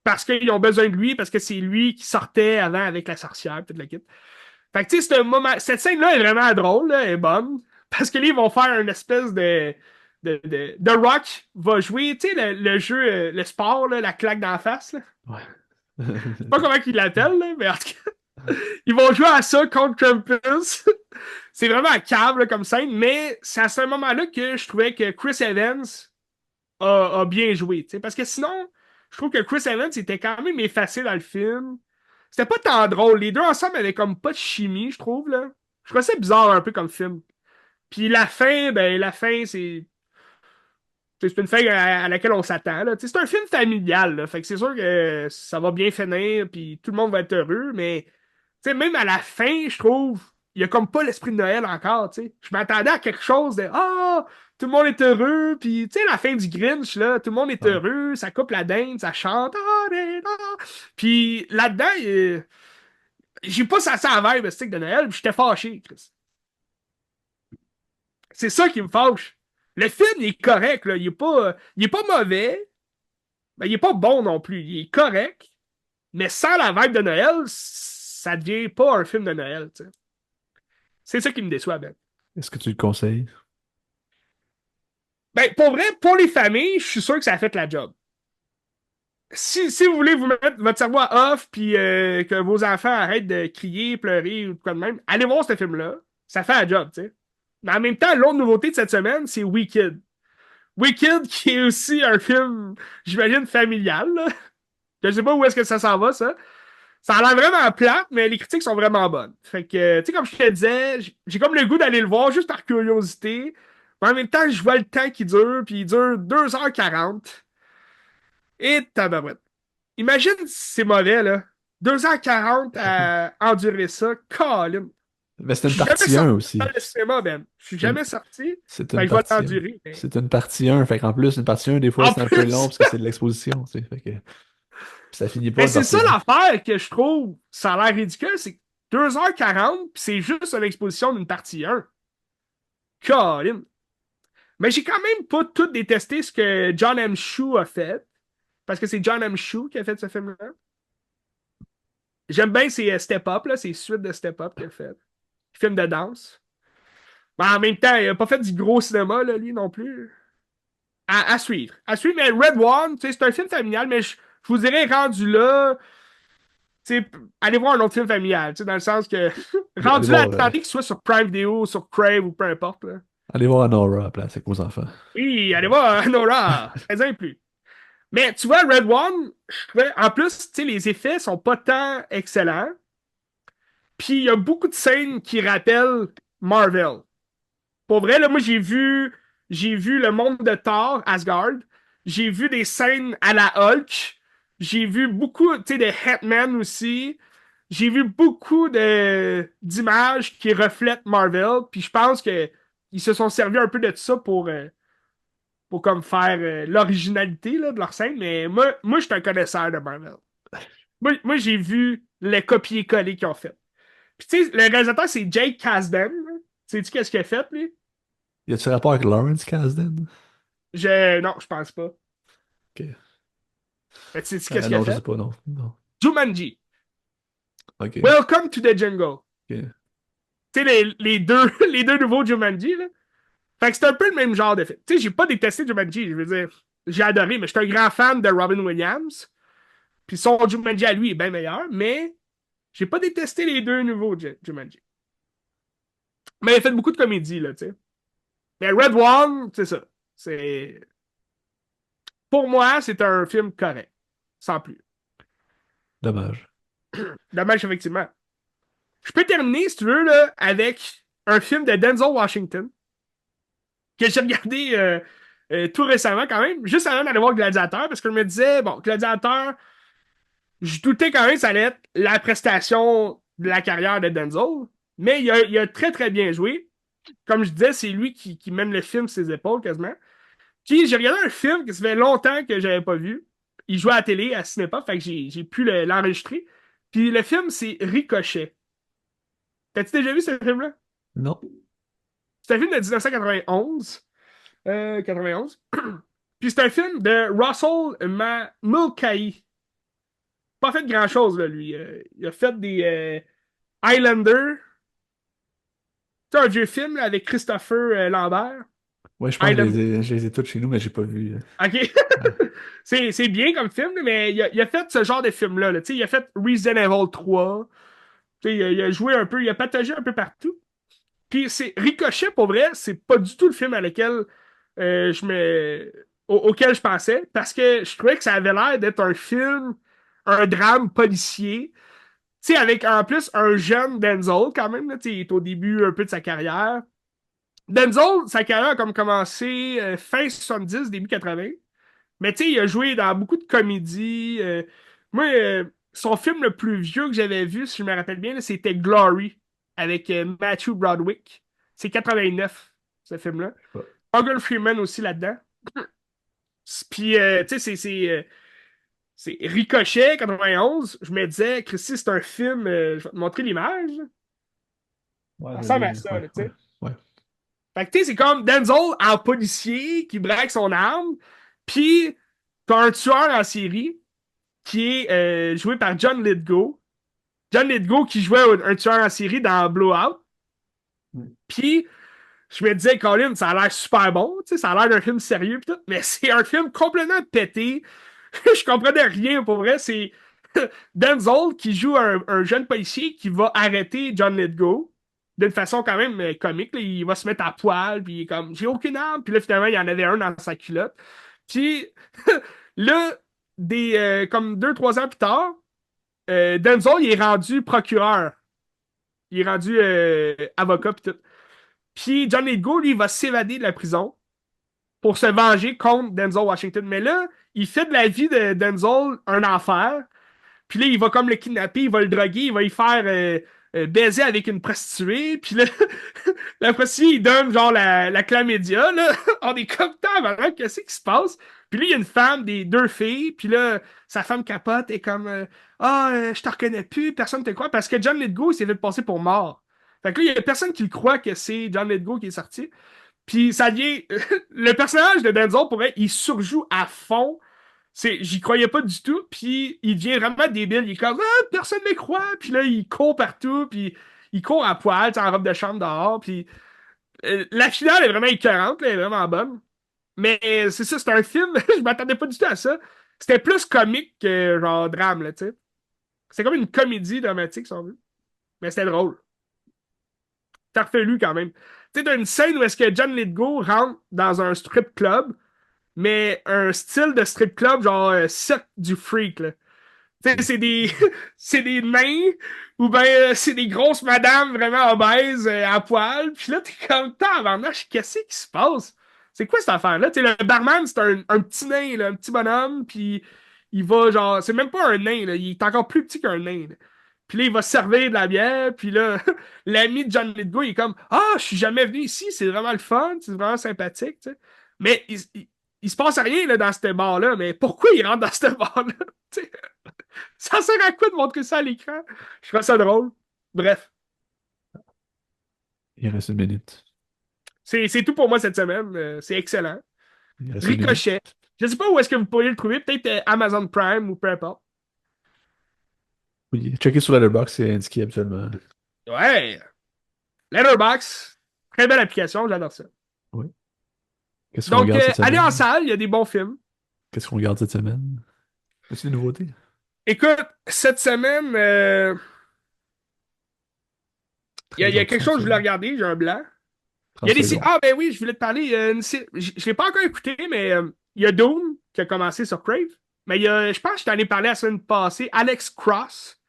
parce qu'ils ont besoin de lui, parce que c'est lui qui sortait avant avec la sorcière, toute la kit. Fait que tu sais, cette scène-là est vraiment drôle, là, elle est bonne, parce que là, ils vont faire une espèce The Rock va jouer, tu sais, le jeu, le sport, là, la claque d'en face, là. Ouais. Je sais pas comment ils l'appellent, là, mais en tout cas, ils vont jouer à ça contre Krampus. C'est vraiment un câble comme scène, mais c'est à ce moment-là que je trouvais que Chris Evans a bien joué. T'sais. Parce que sinon, je trouve que Chris Evans était quand même effacé dans le film. C'était pas tant drôle. Les deux ensemble avaient comme pas de chimie, je trouve, là. Je trouvais ça bizarre un peu comme film. Puis la fin, ben la fin, c'est. C'est une fin à laquelle on s'attend, là. Tu sais, c'est un film familial, là. Fait que c'est sûr que ça va bien finir, puis tout le monde va être heureux, mais tu sais, même à la fin, je trouve, il y a comme pas l'esprit de Noël encore, tu sais. Je m'attendais à quelque chose de Ah, tout le monde est heureux, puis tu sais, la fin du Grinch, là, tout le monde est Ouais. heureux, ça coupe la dinde, ça chante. Puis là-dedans, j'ai pas ça à vibe stick de Noël, puis j'étais fâché, Chris. C'est ça qui me fâche. Le film, il est correct, là. Il est pas mauvais, mais il est pas bon non plus. Il est correct, mais sans la vibe de Noël, ça devient pas un film de Noël, tu sais. C'est ça qui me déçoit, Ben. Est-ce que tu le conseilles? Ben, pour vrai, pour les familles, je suis sûr que ça a fait la job. Si vous voulez vous mettre votre cerveau à off puis que vos enfants arrêtent de crier, pleurer ou quoi de même, allez voir ce film-là. Ça fait la job, tu sais. Mais en même temps, l'autre nouveauté de cette semaine, c'est Wicked. Wicked, qui est aussi un film, j'imagine, familial, là. Je sais pas où est-ce que ça s'en va, ça. Ça a l'air vraiment plate, mais les critiques sont vraiment bonnes. Fait que, tu sais, comme je te disais, j'ai comme le goût d'aller le voir juste par curiosité. Mais en même temps, je vois le temps qui dure, puis il dure 2h40. Et tabarouette. Imagine si c'est mauvais, là. 2h40 à endurer ça. Colin. Mais c'est Je une suis jamais partie un sorti aussi. dans le cinéma, Ben. Je suis C'est une, jamais sorti. c'est Fait une que je vais partie 1. l'endurer. Mais... C'est une partie un. Fait qu'en plus, une partie un des fois, En c'est un peu long plus, parce que c'est de l'exposition, tu sais. Fait que ça finit pas mais une c'est partie ça un. l'affaire que je trouve, ça a l'air ridicule, c'est que 2h40, puis c'est juste une exposition d'une partie 1. Colin. Mais j'ai quand même pas tout détesté ce que John M. Chu a fait. Parce que c'est John M. Chu qui a fait ce film-là. J'aime bien ses Step Up, là, ses suites de Step Up qu'il a fait. Film de danse. Mais en même temps, il a pas fait du gros cinéma, là, lui non plus. À suivre. À suivre, mais Red One, tu sais, c'est un film familial, mais je vous dirais, rendu là, tu sais, allez voir un autre film familial, tu sais, dans le sens que, Allez rendu là, voir, attendez qu'il soit sur Prime Video, sur Crave ou peu importe, là. allez voir Nora à la place avec vos enfants. Oui, allez voir Nora, 13 ans et plus. Mais tu vois, Red One, en plus, tu sais, les effets sont pas tant excellents. Puis il y a beaucoup de scènes qui rappellent Marvel. Pour vrai, là, moi, j'ai vu le monde de Thor, Asgard. J'ai vu des scènes à la Hulk. J'ai vu beaucoup, tu sais, de Hitman aussi. J'ai vu beaucoup d'images qui reflètent Marvel. Puis je pense que ils se sont servis un peu de ça pour comme faire l'originalité là, de leur scène. Mais moi je suis un connaisseur de Marvel. Moi j'ai vu les copier-coller qu'ils ont fait. Puis tu sais, le réalisateur, c'est Jake Kasdan. Sais-tu qu'est-ce qu'il a fait, lui? Y a-tu rapport avec Lawrence Kasdan? Non, je pense pas. Ok. Mais sais-tu qu'est-ce qu'il a Non, je sais fait? pas, non. Non. Jumanji. Ok. Welcome to the Jungle. Ok. Tu sais, les deux, les deux nouveaux Jumanji, là. Fait que c'est un peu le même genre de film. Tu sais, j'ai pas détesté Jumanji, je veux dire. J'ai adoré, mais je suis un grand fan de Robin Williams. Puis son Jumanji à lui est bien meilleur, mais j'ai pas détesté les deux nouveaux Jumanji. Mais il a fait beaucoup de comédie, là, tu sais. Mais Red One, c'est ça. C'est... Pour moi, c'est un film correct. Sans plus. Dommage. Dommage, effectivement. Je peux terminer, si tu veux, là, avec un film de Denzel Washington que j'ai regardé tout récemment, quand même, juste avant d'aller voir Gladiateur, parce que je me disais, bon, Gladiateur, je doutais quand même que ça allait être la prestation de la carrière de Denzel, mais il a très, très bien joué. Comme je disais, c'est lui qui mène le film sur ses épaules, quasiment. Puis j'ai regardé un film que ça fait longtemps que j'avais pas vu. Il jouait à la télé, à Cinépa, fait que j'ai pu l'enregistrer. Puis le film, c'est Ricochet. T'as-tu déjà vu ce film-là? Non. C'est un film de 1991. 91. Puis c'est un film de Russell Mulcahy. Pas fait grand-chose, là, lui. Il a fait des Highlander. C'est un vieux film là, avec Christopher Lambert. Ouais, je pense que Highlander. je les ai tous chez nous, mais j'ai pas vu. OK. Ouais. C'est bien comme film, mais il a fait ce genre de film-là. Là. Il a fait Resident Evil 3. Il a joué un peu, il a patogé un peu partout. Puis c'est Ricochet, pour vrai, c'est pas du tout le film à lequel auquel je pensais, parce que je trouvais que ça avait l'air d'être un film, un drame policier. Tu sais, avec en plus un jeune Denzel quand même, là, il est au début un peu de sa carrière. Denzel, sa carrière a comme commencé fin 70, début 80. Mais tu sais, il a joué dans beaucoup de comédies. Moi, son film le plus vieux que j'avais vu, si je me rappelle bien, là, c'était Glory avec Matthew Broderick. C'est 89, ce film-là. Je sais pas. Morgan Freeman aussi là-dedans. Puis, tu sais, c'est Ricochet 91. Je me disais, Christy, c'est un film, je vais te montrer l'image, là. Ouais, Ça ressemble à vas-y. ça, Ouais, là, tu ouais, sais. ouais. Fait que, tu sais, c'est comme Denzel en policier qui braque son arme, puis t'as un tueur en série qui est joué par John Lithgow. John Lithgow qui jouait un tueur en série dans Blowout. Mm. Puis, je me disais, Colin, ça a l'air super bon, tu sais, ça a l'air d'un film sérieux, pis tout, mais c'est un film complètement pété. Je comprenais rien, pour vrai. C'est Denzel qui joue un jeune policier qui va arrêter John Lithgow d'une façon quand même comique, là. Il va se mettre à poil, puis il est comme, j'ai aucune arme. Puis là, finalement, il y en avait un dans sa culotte. Puis là, comme 2, 3 ans plus tard, Denzel, il est rendu procureur. Il est rendu avocat, puis tout. Puis John Lithgow, lui, il va s'évader de la prison pour se venger contre Denzel Washington. Mais là, il fait de la vie de Denzel un enfer. Puis là, il va comme le kidnapper, il va le droguer, il va y faire baiser avec une prostituée. Puis là, la prostituée, il donne genre la chlamydia, là. On est comme tabarnak, qu'est-ce qui se passe? Puis là, il y a une femme, des deux filles. Puis là, sa femme capote et comme je te reconnais plus, personne te croit. Parce que John Lithgow, il s'est fait passer pour mort. Fait que là, il y a personne qui le croit que c'est John Lithgow qui est sorti. Puis ça devient. Le personnage de Denzel, pour vrai, il surjoue à fond. J'y croyais pas du tout, puis il devient vraiment débile. Il est comme, ah, personne ne me croit, puis là, il court partout, puis il court à poil, tu sais, en robe de chambre dehors, puis la finale est vraiment écœurante, là, elle est vraiment bonne. Mais c'est ça, c'est un film, je m'attendais pas du tout à ça. C'était plus comique que genre drame, là, tu sais. C'est comme une comédie dramatique, si on veut. Mais c'était drôle. T'as refait quand même. Tu sais, t'as une scène où est-ce que John Lithgow rentre dans un strip club, mais un style de strip club genre cirque du freak, là. Tu sais, c'est des nains ou ben c'est des grosses madames vraiment obèses à poil. Puis là, t'es comme, tabarnak, qu'est-ce qui se passe? C'est quoi cette affaire-là? Tu sais, le barman, c'est un petit nain, là, un petit bonhomme, puis il va genre, c'est même pas un nain, là, il est encore plus petit qu'un nain, là. Puis là, il va servir de la bière, puis là, l'ami de John Lithgow, il est comme, ah, je suis jamais venu ici, c'est vraiment le fun, c'est vraiment sympathique, tu sais. Mais il se passe rien là, dans ce bar-là, mais pourquoi il rentre dans ce bar-là? Tu sais, ça sert à quoi de montrer ça à l'écran? Je trouve ça drôle. Bref, Il reste une minute. c'est tout pour moi cette semaine. C'est excellent. Il reste une Ricochet. minute. Je sais pas où est-ce que vous pourriez le trouver. Peut-être Amazon Prime ou peu importe. Oui, checker sur Letterboxd, c'est indiqué habituellement. Ouais. Letterboxd. Très belle application. J'adore ça. Oui. Qu'est-ce qu'on Donc, regarde cette allez en semaine? salle. Il y a des bons films. Qu'est-ce qu'on regarde cette semaine? As-tu des nouveautés? Écoute, cette semaine, il y a quelque 13h30, chose que ça. je voulais regarder. J'ai un blanc. Il y 30 a des... secondes. Ah, ben oui, je voulais te parler. Je l'ai pas encore écouté, mais il y a Doom qui a commencé sur Crave. Mais je pense que je t'en ai parlé la semaine passée. Alex Cross,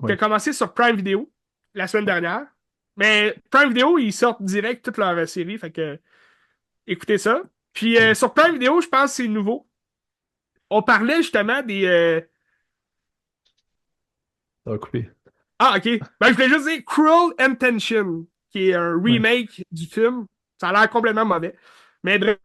qui a Oui. commencé sur Prime Video la semaine dernière. Mais Prime Video, ils sortent direct toute leur série. Fait que écoutez ça. Puis Oui. sur Prime Video, je pense que c'est nouveau. On parlait justement des. Ça va couper. Ah, ok. Ben, je voulais juste dire Cruel Intention, qui est un Oui. remake du film. Ça a l'air complètement mauvais. Mais bref.